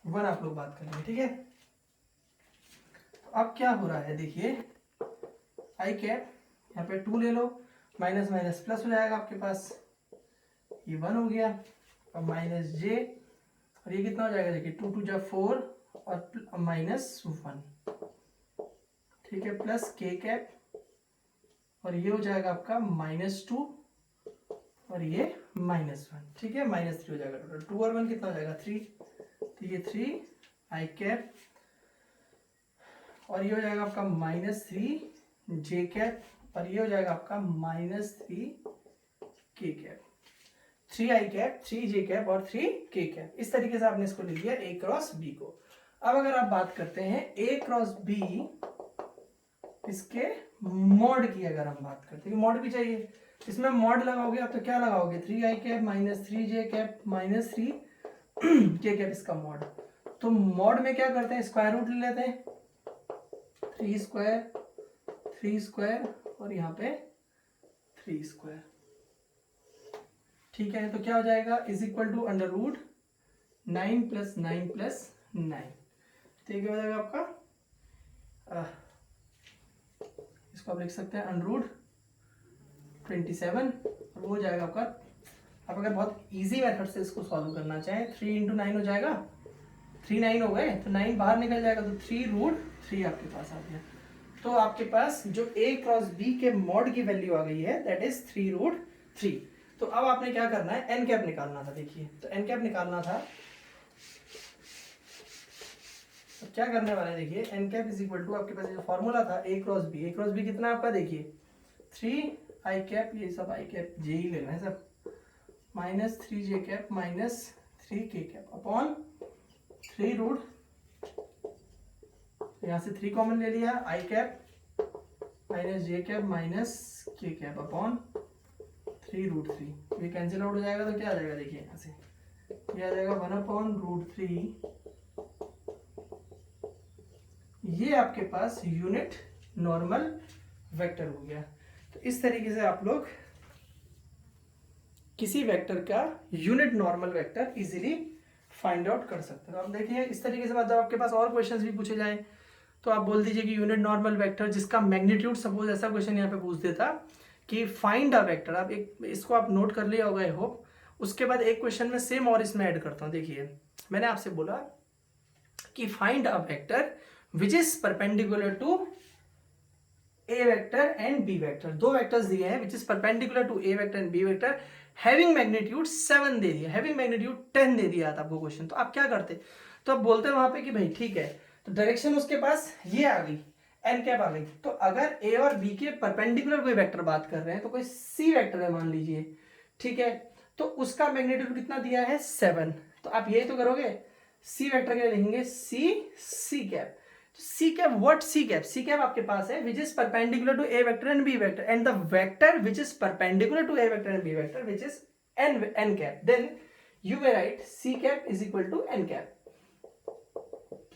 1 आप लोग बात करेंगे। ठीक है, तो अब क्या हो रहा है देखिए, आई कैप यहाँ पे 2 ले लो, माइनस माइनस प्लस हो जाएगा आपके पास, ये 1 हो गया और माइनस जे और ये कितना हो जाएगा? देखिए 2 2 जा 4 और -1, ठीक है, प्लस के कैप और ये हो जाएगा आपका -2 और ये -1, ठीक है, -3 हो जाएगा टोटल। 2 और 1 कितना हो जाएगा? 3, तो ये 3 आई कैप और ये हो जाएगा आपका -3 जे कैप और ये हो जाएगा आपका -3 के कैप। 3 आई कैप, 3 जे कैप और 3 के कैप। इस तरीके से आपने इसको लिख दिया ए क्रॉस बी को। अब अगर आप बात करते हैं ए क्रॉस बी, इसके मॉड की अगर हम बात करते हैं, मॉड भी चाहिए, इसमें मॉड लगाओगे आप तो क्या लगाओगे? 3 आई कैप -3 जे कैप -3 के कैप, इसका मॉड। तो मॉड में क्या करते हैं? स्क्वायर रूट ले लेते हैं, 3 स्क्वायर और यहाँ पे 3 स्क्वायर, ठीक है। तो क्या हो जाएगा? Is equal to under root 9 + 9 + 9, तो ये क्या हो जाएगा आपका? इसको आप लिख सकते हैं अंडर रूट 27 और वो हो जाएगा आपका। आप अगर बहुत इजी मेथड से इसको सॉल्व करना चाहें, 3 × 9 हो जाएगा, 3 9 हो गए तो 9 बाहर निकल जाएगा तो 3√3 आपके पास आ गया। तो आपके पास जो a क्रॉस b के मॉड की वैल्यू आ गई है दैट इज 3√3। तो अब आपने क्या करना है? एन कैप निकालना था। देखिए तो एन कैप निकालना था, तो क्या करने वाले हैं? देखिए N cap is equal to आपके पास जो फॉर्मूला था a cross b, a cross b कितना आपका? देखिए 3 आई कैप, ये सब आई कैप जे ही लेना है सब, -3 जे कैप -3 के कैप अपॉन 3√3 तो यहाँ से 3 कॉमन ले लिया, आई कैप माइनस जे कैप माइनस के कैप अपॉन 3√3। ये कैंसिल आउट हो जाएगा तो क्या आ जाएगा, देखिए यहाँ से ये आ जाएगा 1/√3। ये आपके पास यूनिट नॉर्मल वेक्टर हो गया। तो इस तरीके से आप लोग किसी वेक्टर का unit normal vector easily find out कर सकते हो। अब देखिए इस तरीके से मतलब आपके पास और क्वेश्चंस भी पूछे जाए तो आप बोल दीजिए कि यूनिट नॉर्मल वेक्टर जिसका मैग्नीट्यूड, सपोज ऐसा क्वेश्चन यहाँ पे पूछ देता कि फाइंड अ वेक्टर, आप एक इसको आप नोट कर लिया होगा आई होप। उसके बाद एक क्वेश्चन में सेम और इसमें ऐड करता हूँ। देखिए मैंने आपसे बोला कि find a vector which is perpendicular to A vector and B vector. दो वेक्टर्स दिए हैं which is perpendicular to A vector and B vector, having magnitude 7 दे दिया, हैविंग मैग्नीट्यूड 10 दे दिया था आपको क्वेश्चन। तो आप क्या करते, तो आप बोलते वहां पे कि भाई ठीक है, तो डायरेक्शन उसके पास ये आ गई, एन कैप आ गई। तो अगर ए और बी के परपेंडिकुलर कोई वेक्टर बात कर रहे हैं, तो कोई सी वेक्टर है मान लीजिए, ठीक है, तो उसका मैग्नीट्यूड कितना दिया है 7। तो आप यही तो करोगे, सी वेक्टर के लिए लिखेंगे C cap. C cap what, C cap आपके पास है which is perpendicular to A vector and B vector, and the vector which is perpendicular to A vector and B vector which is N cap, then you may write C cap is equal to N cap.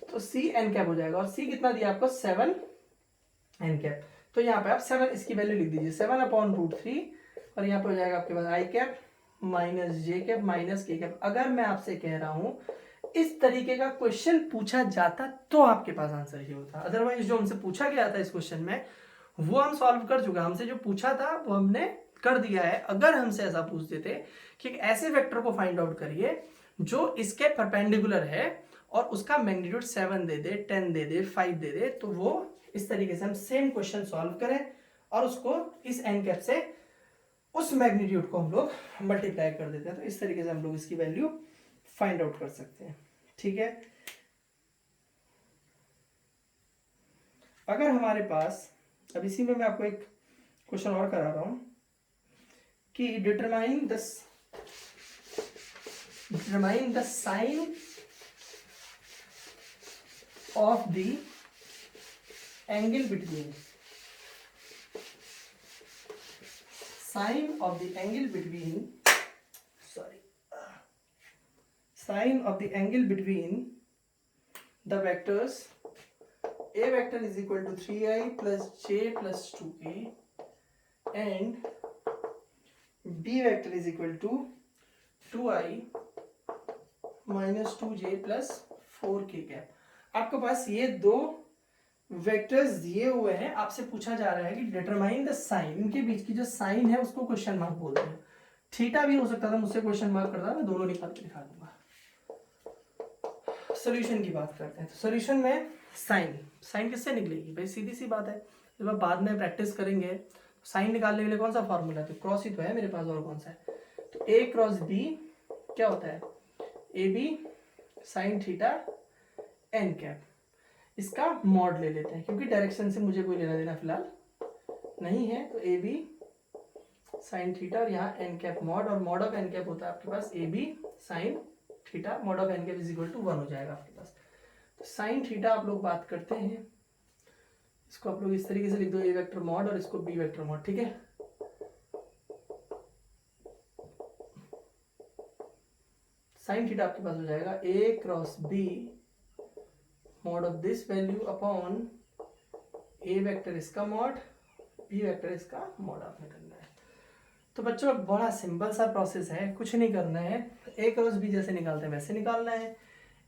तो C N cap हो जाएगा, और सी कितना दिया आपको 7 N cap. तो यहाँ पे आप 7 इसकी वैल्यू लिख दीजिए, 7/√3, और यहाँ पे हो जाएगा आपके पास आई कैप माइनस जे कैप माइनस के कैप। अगर मैं आपसे कह रहा हूं इस तरीके का क्वेश्चन पूछा जाता तो आपके पास आंसर ये होता, अदरवाइज जो हमसे पूछा गया था इस क्वेश्चन में वो हम सॉल्व कर चुके हैं। हमसे जो पूछा था वो हमने कर दिया है। अगर हमसे ऐसा पूछ देते कि एक ऐसे वेक्टर को फाइंड आउट करिए जो इसके परपेंडिकुलर है और उसका मैग्नीट्यूड 7 दे दे, 10 दे दे, 5 दे दे, तो वो इस तरीके से हम सेम क्वेश्चन सॉल्व करें और उसको इस एन कैप से उस मैग्नीट्यूड को हम लोग मल्टीप्लाई कर देते हैं। तो इस तरीके से हम लोग इसकी वैल्यू फाइंड आउट कर सकते हैं, ठीक है। अगर हमारे पास, अब इसी में मैं आपको एक क्वेश्चन और करा रहा हूं कि determine the sine of the angle between, sine of the angle between, sign of the angle between the vectors a vector is equal to 3i plus j plus 2k and b vector is equal to 2i minus 2j plus 4k cap. आपके पास ये दो vectors दिए हुए हैं, आपसे पूछा जा रहा है कि डिटरमाइन द साइन, इनके बीच की जो साइन है उसको क्वेश्चन मार्क बोलते हैं। थीटा भी हो सकता था, मुझसे क्वेश्चन मार्क करता, मैं दोनों निकाल के दिखा दूंगा। सॉल्यूशन की बात करते हैं, तो सॉल्यूशन में साइन किससे निकलेगी भाई, सीधी सी बात है। जब आप बाद में प्रैक्टिस करेंगे तो साइन निकालने के लिए कौन सा फॉर्मूला है, तो क्रॉस ही तो है मेरे पास, और कौन सा है, तो ए क्रॉस बी क्या होता है, A B sine theta N cap. इसका मॉड ले लेते हैं क्योंकि डायरेक्शन से मुझे कोई लेना देना फिलहाल नहीं है। तो ए बी साइन थीटा और यहाँ एन कैप मॉड, और मॉड ऑफ एन कैप होता है आपके पास A B sine theta, mod of N cap is equal to 1 हो जाएगा आपके पास। तो साइन थीटा आप लोग बात करते हैं, इसको आप लोग इस तरीके से लिख दो, ए वेक्टर मॉड और इसको बी वेक्टर मॉड, ठीक है। साइन थीटा आपके पास हो जाएगा A cross B mod of this value upon A vector इसका मॉड, बी वेक्टर इसका मॉड आपने करना है। तो बच्चों बड़ा सिंपल सा प्रोसेस है, कुछ नहीं करना है, ए क्रॉस बी जैसे निकालते हैं वैसे निकालना है।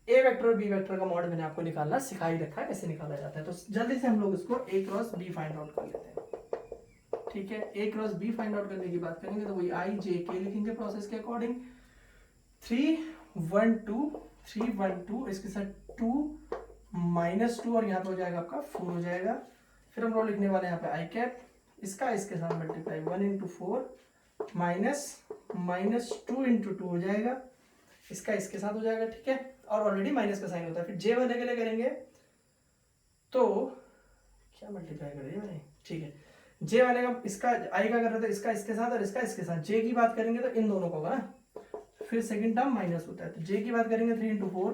ए वेक्टर और बी वेक्टर का मॉड मैंने आपको निकालना सिखा ही रखा है कैसे निकाला जाता है। तो जल्दी से हम लोग इसको ए क्रॉस बी फाइंड आउट कर लेते हैं, ठीक है। A cross B find out करने की बात करेंगे तो वही आई जे के लिखेंगे प्रोसेस के अकॉर्डिंग। 3 1 2 3 1 2, इसके साथ 2 -2 और यहाँ पे हो जाएगा आपका 4 हो जाएगा। फिर हम लोग लिखने वाले हैं यहाँ पे आई कैप, इसका इसके साथ मल्टीप्लाई 1 × 4 -2 × 2 हो जाएगा, इसका इसके साथ हो जाएगा, ठीक है। और ऑलरेडी माइनस का साइन होता है। फिर जे वाले के लिए करेंगे तो क्या मल्टीप्लाई करेंगे भाई, ठीक है। जे वाले का इसका आई का कर रहे थे, इसका इसके साथ और इसका इसके साथ। जे की बात करेंगे तो इन दोनों को होगा ना, फिर सेकंड टर्म माइनस होता है। तो जे की बात करेंगे 3 × 4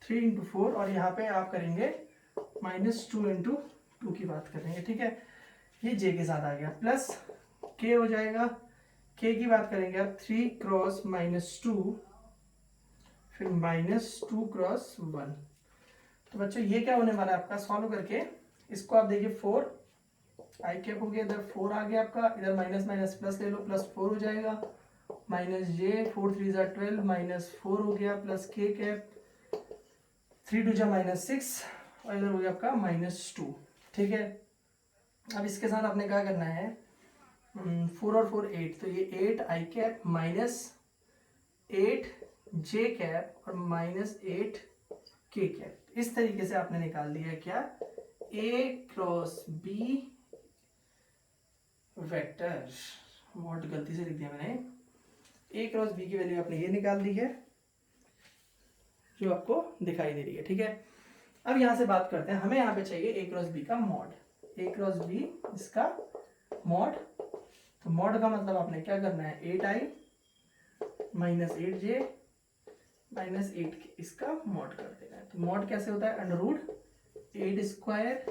3 इंटू 4 और यहाँ पे आप करेंगे -2 इंटू 2 की बात करेंगे, ठीक है। ये जे के साथ आ गया, प्लस के हो जाएगा, के की बात करेंगे आप 3 क्रॉस -2 फिर -2 क्रॉस 1। तो बच्चों ये क्या होने वाला है आपका, सॉल्व करके इसको आप देखिए 4 आई कैप हो गया, इधर 4 आ गया आपका, इधर माइनस माइनस प्लस ले लो, +4 हो जाएगा, माइनस जे 4 3 12 -4 हो गया, प्लस के कैप 3 2 -6 और इधर हो गया आपका -2, ठीक है। अब इसके साथ आपने क्या करना है, 4 और 4 8, तो ये 8 आई कैप -8 जे कैप और -8 के कैप, इस तरीके से आपने निकाल दिया है क्या, ए क्रॉस बी वेक्टर। बहुत गलती से लिख दिया मैंने, ए क्रॉस बी की वैल्यू आपने ये निकाल दी है जो आपको दिखाई दे रही है, ठीक है। अब यहां से बात करते हैं, हमें यहाँ पे चाहिए ए क्रॉस बी का मॉड, ए क्रॉस बी इसका मॉड। तो मॉड का मतलब आपने क्या करना है, 8i -8j -8k, इसका मॉड कर देना है। तो मॉड कैसे होता है, अंडररूट 8 स्क्वायर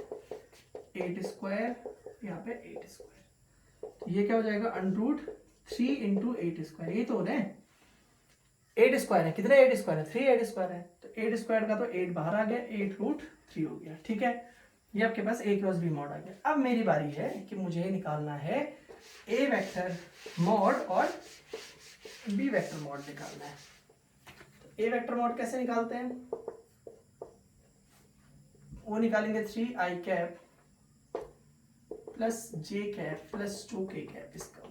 यहाँ पे 8 स्क्वायर, तो ये क्या हो जाएगा, अंडररूट 3 इंटू 8 स्क्वायर, ये तो हो रहे हैं 8 स्क्वायर है, कितने 8 स्क्वायर है, 3 8 स्क्वायर है, तो 8 स्क्वायर का तो 8 बाहर आ गया, 8√3 हो गया, ठीक है। ये आपके पास ए क्रॉस बी मॉड आ गया। अब मेरी बारी है कि मुझे निकालना है ए वेक्टर मॉड और बी वेक्टर मॉड निकालना है। तो ए वेक्टर मॉड कैसे निकालते हैं, वो निकालेंगे 3i कैप प्लस जे कैप प्लस 2k कैप, इसका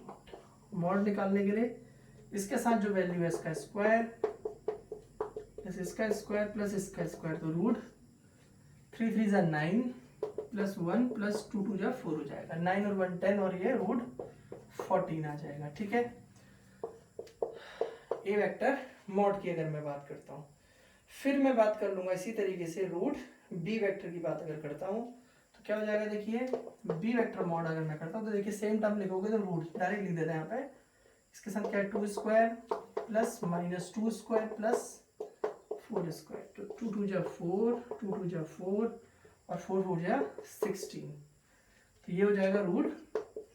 मॉड निकालने के लिए इसके साथ जो वैल्यू है इसका स्क्वायर प्लस इसका स्क्वायर प्लस इसका स्क्वायर, तो रूट 3 3 9 प्लस 1 प्लस 2 2 4 हो जाएगा, 9 और 1 10 और ये रूट 14 आ जाएगा, ठीक है। ए वेक्टर मॉड की अगर मैं बात करता हूँ, फिर मैं बात कर लूंगा इसी तरीके से रूट बी वेक्टर की बात अगर करता हूँ तो क्या हो जाएगा, देखिए बी वेक्टर मॉड अगर मैं करता हूँ तो देखिए सेम टर्म लिखोगे तो रूट डायरेक्ट लिख देते हैं यहाँ पे, इसके साथ क्या है 2 square plus -2 square plus 4 square, तो 2 2 4 2 2 4 और 4 4 16, तो ये हो जाएगा रूट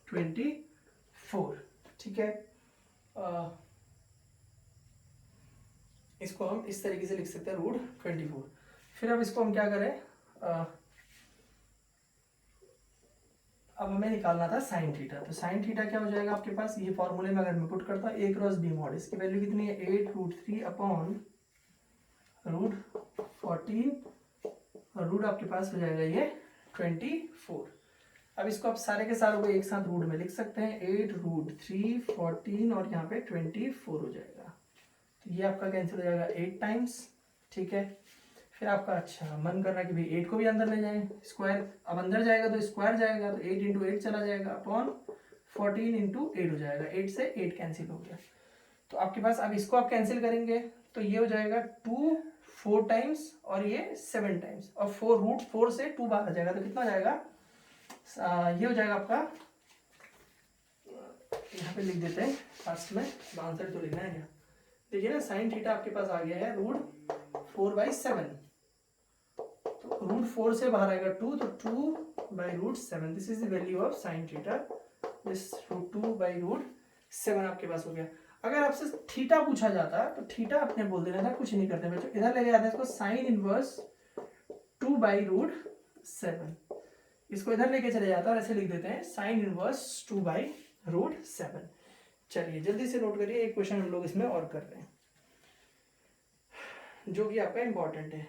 24, ठीक है। इसको हम इस तरीके से लिख सकते हैं रूट 24। फिर अब इसको हम क्या करें, अब हमें निकालना था साइन थीटा, तो साइन थीटा क्या हो जाएगा आपके पास, ये फॉर्मूले में अगर मैं पुट करता हूँ ए क्रॉस बी मॉड, इसकी वैल्यू कितनी है 8√3 अपॉन रूट 14 और रूट आपके पास हो जाएगा ये 24। अब इसको आप सारे के सारों को एक साथ रूट में लिख सकते हैं, 8√3 14 और यहाँ पे 24 हो जाएगा, तो ये आपका कैंसिल हो जाएगा 8 टाइम्स, ठीक है। फिर आपका अच्छा मन कर रहा है कि भाई 8 को भी अंदर ले जाएं, स्क्वायर अब अंदर जाएगा तो स्क्वायर जाएगा, तो 8 इंटू 8 चला जाएगा अपॉन 14 इंटू 8 हो जाएगा, 8 से 8 कैंसिल हो गया। तो आपके पास अब इसको आप कैंसिल करेंगे तो ये हो जाएगा 2 4 टाइम्स और ये 7 टाइम्स, और 4√4 से 2 बाहर आ जाएगा, तो कितना हो जाएगा, ये हो जाएगा आपका, यहाँ पे लिख देते हैं फर्स्ट में, आंसर तो लिखना है क्या, देखिए ना साइन थीटा आपके पास आ गया है √4/7, तो √4 से बाहर आएगा 2, तो 2/√7, this is the value of sine theta, this √2/√7 आपके पास हो गया। अगर आपसे थीटा पूछा जाता तो थीटा आपने बोल देना था, कुछ नहीं करते बच्चों, इधर लेके जाते हैं इसको साइन इनवर्स 2/√7, इसको इधर लेके चले जाता और ऐसे लिख देते हैं साइन इनवर्स 2/√7। चलिए जल्दी से नोट करिए, एक क्वेश्चन हम लोग इसमें और कर रहे हैं जो कि आपका इंपॉर्टेंट है।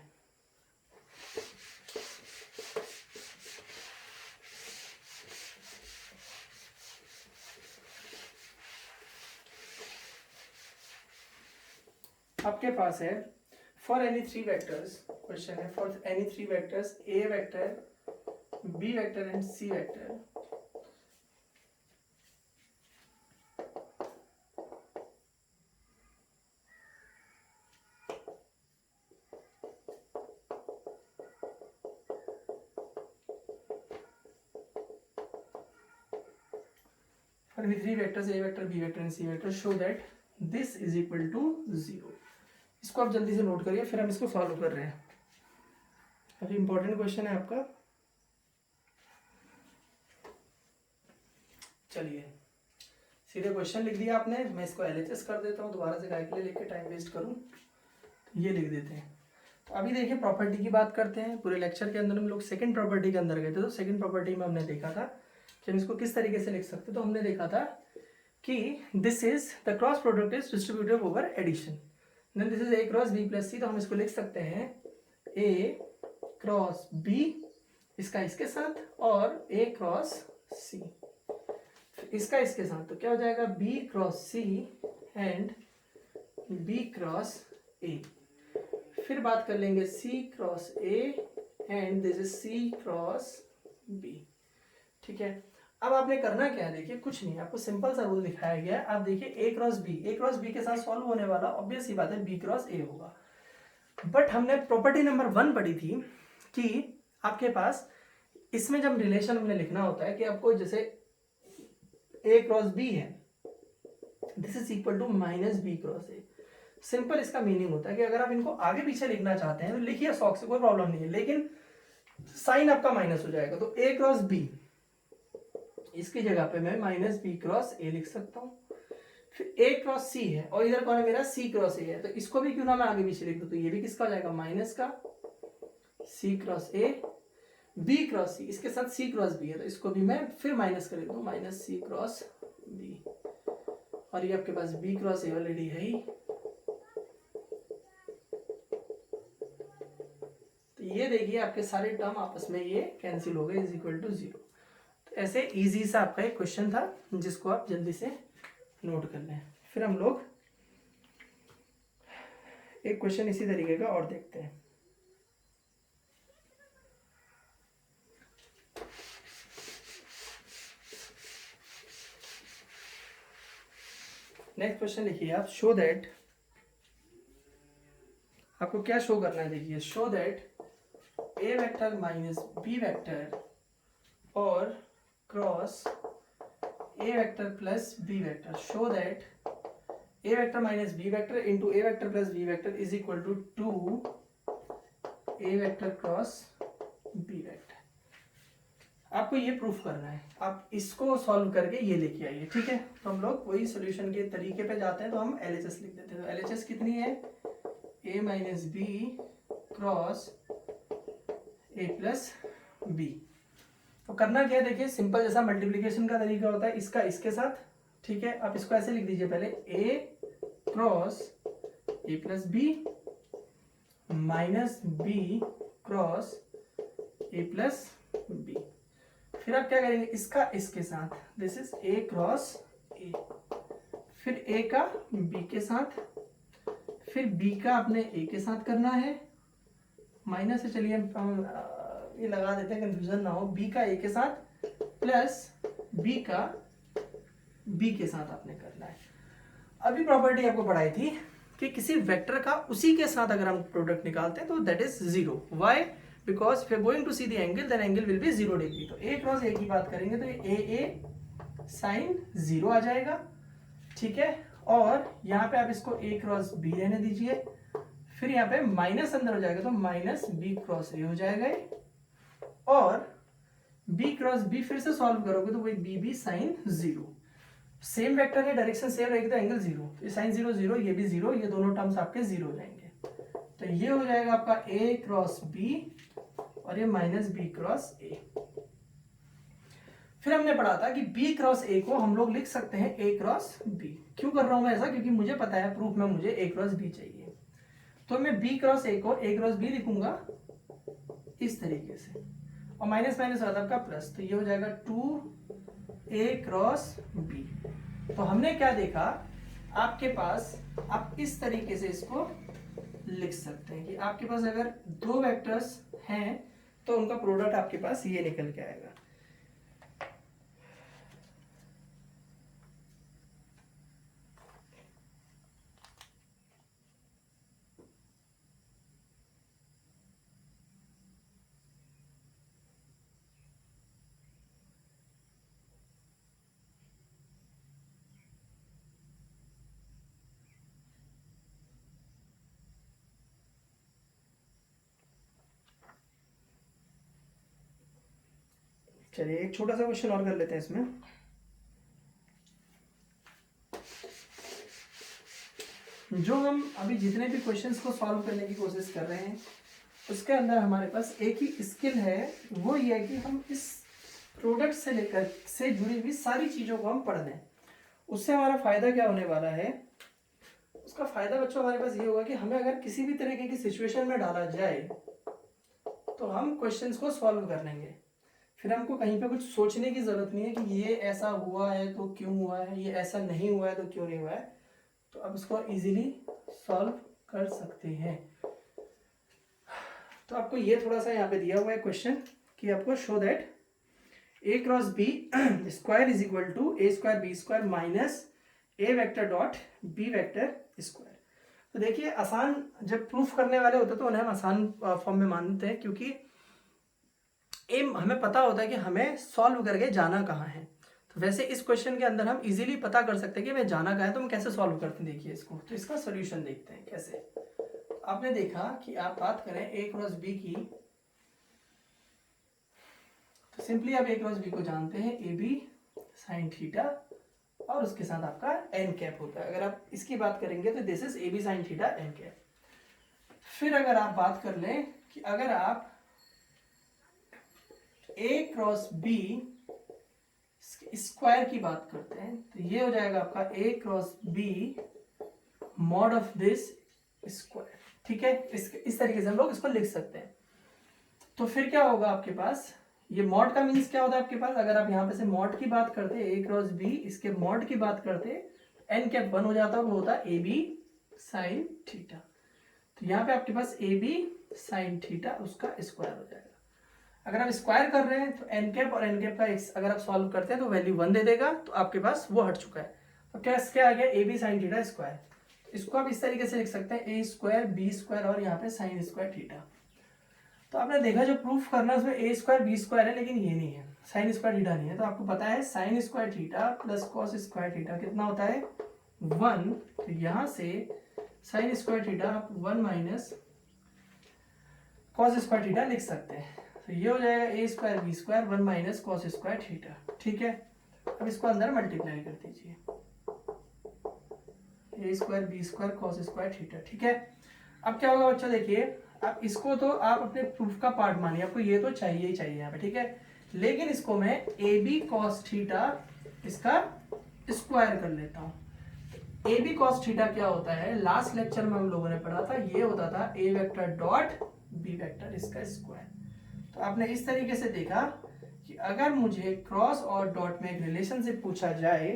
आपके पास है फॉर एनी 3 वेक्टर्स, क्वेश्चन है for any 3 vectors A vector B vector and C vector, for any 3 vectors a vector b vector and c vector show that this is equal to 0। इसको आप जल्दी से note करिए, फिर हम इसको solve कर रहे हैं। अभी इंपॉर्टेंट क्वेश्चन है आपका, चलिए सीधे क्वेश्चन लिख दिया आपने, मैं इसको एलएचएस कर देता हूँ, दोबारा से काय के लिए लिख के टाइम वेस्ट करूँ, ये लिख देते हैं। तो अभी देखिए प्रॉपर्टी की बात करते हैं। पूरे लेक्चर के अंदर हम लोग सेकंड प्रॉपर्टी के अंदर गए थे, तो सेकंड प्रॉपर्टी में हमने देखा था कि हम इसको किस तरीके से लिख सकते, तो हमने देखा था कि this is the cross product is distributive over addition, then this is A cross B plus C, तो हम इसको लिख सकते हैं ए क्रॉस बी इसका इसके साथ और ए क्रॉस सी इसका इसके साथ, तो क्या हो जाएगा B cross C and B cross A. फिर बात कर लेंगे C cross A and this is C cross B. ठीक है, अब आपने करना क्या है, देखिए कुछ नहीं, आपको सिंपल सा रूल दिखाया गया है। आप देखिए ए क्रॉस बी के साथ सॉल्व होने वाला ऑब्वियस सी बात है बी क्रॉस ए होगा। बट हमने प्रॉपर्टी नंबर 1 पढ़ी थी कि आपके पास इसमें जब रिलेशन हमने लिखना होता है कि आपको जैसे ए क्रॉस बी है, this is equal to minus B cross A. Simple इसका मीनिंग होता है कि अगर आप इनको आगे पीछे लिखना चाहते हैं तो लिखिए शौक से, कोई प्रॉब्लम नहीं है, लेकिन साइन आपका माइनस हो जाएगा। तो ए क्रॉस बी इसकी जगह पे मैं माइनस बी क्रॉस ए लिख सकता हूँ। फिर ए क्रॉस सी है और इधर कौन है मेरा सी क्रॉस ए है, तो इसको भी क्यों ना मैं आगे पीछे लिख दूँ, तो ये भी किसका हो जाएगा माइनस का सी क्रॉस ए, बी क्रॉस सी इसके साथ सी क्रॉस बी है, तो इसको भी मैं फिर माइनस कर देता हूँ माइनस सी क्रॉस बी, और ये आपके पास बी क्रॉस ए ऑलरेडी है ही। तो ये देखिए आपके सारे टर्म आपस में ये कैंसिल हो गए, इज इक्वल टू 0। तो ऐसे इजी सा आपका एक क्वेश्चन था जिसको आप जल्दी से नोट कर लें। फिर हम लोग एक क्वेश्चन इसी तरीके का और देखते हैं। नेक्स्ट क्वेश्चन लिखिए आप, शो दैट, आपको क्या शो करना है, देखिए show that A vector minus B vector और cross A vector plus B vector, show that A vector minus B vector into A vector plus B vector is equal to 2 A vector cross B vector. आपको ये proof करना है, आप इसको solve करके ये लेके आइए। ठीक है, तो हम लोग वही सॉल्यूशन के तरीके पे जाते हैं, तो हम एलएचएस लिख देते हैं। तो एलएचएस कितनी है, A minus B cross A plus B. तो करना क्या है, देखिए सिंपल जैसा मल्टीप्लिकेशन का तरीका होता है, इसका इसके साथ। ठीक है, आप इसको ऐसे लिख दीजिए, पहले A cross A plus B minus B cross A plus B. फिर आप क्या करेंगे, इसका इसके साथ, this is A cross A, फिर ए का बी के साथ, फिर बी का अपने ए के साथ करना है, माइनस से चलिए हम ये लगा देते हैं कंफ्यूजन ना हो, बी का ए के साथ प्लस बी का बी के साथ आपने करना है। अभी प्रॉपर्टी आपको पढ़ाई थी कि किसी वेक्टर का उसी के साथ अगर हम प्रोडक्ट निकालते हैं तो that is 0। Why, because if you are going to see the angle then angle will be 0 degree. तो ए क्रॉस ए की बात करेंगे तो ए साइन 0 आ जाएगा। ठीक है, और यहाँ पे आप इसको ए क्रॉस बी रहने दीजिए, फिर यहाँ पे माइनस अंदर हो जाएगा तो माइनस बी क्रॉस ए हो जाएगा, और b क्रॉस b फिर से सॉल्व करोगे तो वही b साइन 0। सेम वेक्टर है, डायरेक्शन सेम रहेगी तो एंगल 0, ये साइन 0 0, ये भी 0, ये दोनों टर्म्स आपके 0 हो जाएंगे। तो ये हो जाएगा आपका a क्रॉस b और ये माइनस b क्रॉस a। फिर हमने पढ़ा था कि b क्रॉस a को हम लोग लिख सकते हैं a क्रॉस b। क्यों कर रहा हूं मैं ऐसा, क्योंकि मुझे पता है प्रूफ में मुझे a क्रॉस b चाहिए, तो मैं b क्रॉस a को a क्रॉस b लिखूंगा इस तरीके से, और माइनस माइनस होता है आपका प्लस, तो ये हो जाएगा 2a क्रॉस b। तो हमने क्या देखा, आपके पास आप इस तरीके से इसको लिख सकते हैं कि आपके पास अगर दो वेक्टर्स हैं तो उनका प्रोडक्ट आपके पास ये निकल के आएगा। चलिए एक छोटा सा क्वेश्चन और कर लेते हैं इसमें। जो हम अभी जितने भी क्वेश्चंस को सॉल्व करने की कोशिश कर रहे हैं उसके अंदर हमारे पास एक ही स्किल है, वो ये है कि हम इस प्रोडक्ट से लेकर से जुड़ी हुई सारी चीज़ों को हम पढ़ लें। उससे हमारा फ़ायदा क्या होने वाला है, उसका फ़ायदा बच्चों हमारे पास ये होगा कि हमें अगर किसी भी तरीके की सिचुएशन में डाला जाए तो हम क्वेश्चंस को सॉल्व कर लेंगे। फिर हमको कहीं पे कुछ सोचने की ज़रूरत नहीं है कि ये ऐसा हुआ है तो क्यों हुआ है, ये ऐसा नहीं हुआ है तो क्यों नहीं हुआ है। तो अब इसको इजीली सॉल्व कर सकते हैं। तो आपको ये थोड़ा सा यहाँ पे दिया हुआ है क्वेश्चन कि आपको show that A cross B square is equal to A square B square minus A vector dot B vector square. तो देखिए आसान, जब प्रूफ करने वाले होते तो उन्हें हम आसान फॉर्म में मानते हैं, क्योंकि एम हमें पता होता है कि हमें सॉल्व करके जाना कहाँ है। तो वैसे इस क्वेश्चन के अंदर हम इजीली पता कर सकते हैं कि हमें जाना कहाँ है। तो हम कैसे सॉल्व करते हैं देखिए इसको। तो इसका सोल्यूशन देखते हैं कैसे। आपने देखा कि आप बात करें ए क्रॉस बी की, तो सिंपली आप ए क्रॉस बी को जानते हैं ए बी साइन थीटा और उसके साथ आपका एन कैप होता है। अगर आप इसकी बात करेंगे तो this is A B sine theta N cap. फिर अगर आप बात कर लें कि अगर आप ए क्रॉस बी स्क्वायर की बात करते हैं तो ये हो जाएगा आपका A cross B mod of this square. ठीक है, इस तरीके से हम लोग इसको लिख सकते हैं। तो फिर क्या होगा आपके पास, ये मॉड का मीन्स क्या होता है आपके पास, अगर आप यहाँ पे से मॉड की बात करते ए क्रॉस बी, इसके मॉड की बात करते एन कैप 1 हो जाता है, वो होता है ए बी साइन थीटा। तो यहाँ पे आपके पास ए बी साइन थीटा उसका स्क्वायर हो जाएगा। अगर आप स्क्वायर कर रहे हैं तो एन कैप और एन कैप का अगर आप सॉल्व करते हैं तो वैल्यू 1 दे देगा, तो आपके पास वो हट चुका है। तो क्या आ गया, A B sine theta square. इसको आप इस तरीके से लिख सकते हैं ए स्क्वायर बी स्क्वायर और यहाँ पे साइन स्क्वायर थीटा। तो आपने देखा जो प्रूफ करना है उसमें ए स्क्वायर बी स्क्वायर है, लेकिन ये नहीं है, साइन स्क्वायर थीटा नहीं है। तो आपको पता है sine square theta plus cos square theta कितना होता है 1। तो यहाँ से साइन स्क्वायर थीटा आप 1 माइनस कॉस स्क्वायर थीटा लिख सकते हैं। तो ये हो जाएगा A square B square 1 minus cos square theta. ठीक है, अब इसको अंदर मल्टीप्लाई कर दीजिए, A square B square cos square theta. ठीक है, अब क्या होगा बच्चों, देखिए अब इसको तो आप अपने प्रूफ का पार्ट मानिए, आपको ये तो चाहिए ही चाहिए यहाँ पे। ठीक है, लेकिन इसको मैं ए बी कॉस थीटा इसका स्क्वायर कर लेता हूँ। ए बी कॉस थीटा क्या होता है, लास्ट लेक्चर में हम लोगों ने पढ़ा था, ये होता था A vector dot B vector इसका स्क्वायर। तो आपने इस तरीके से देखा कि अगर मुझे क्रॉस और डॉट में एक रिलेशनशिप पूछा जाए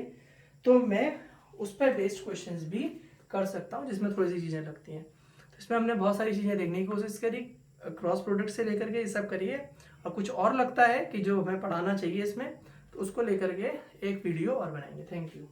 तो मैं उस पर बेस्ड क्वेश्चंस भी कर सकता हूँ जिसमें थोड़ी सी चीज़ें लगती हैं। तो इसमें हमने बहुत सारी चीज़ें देखने की कोशिश करी, क्रॉस प्रोडक्ट से लेकर के ये सब करिए। और कुछ और लगता है कि जो हमें पढ़ाना चाहिए इसमें, तो उसको लेकर के एक वीडियो और बनाएंगे। Thank you.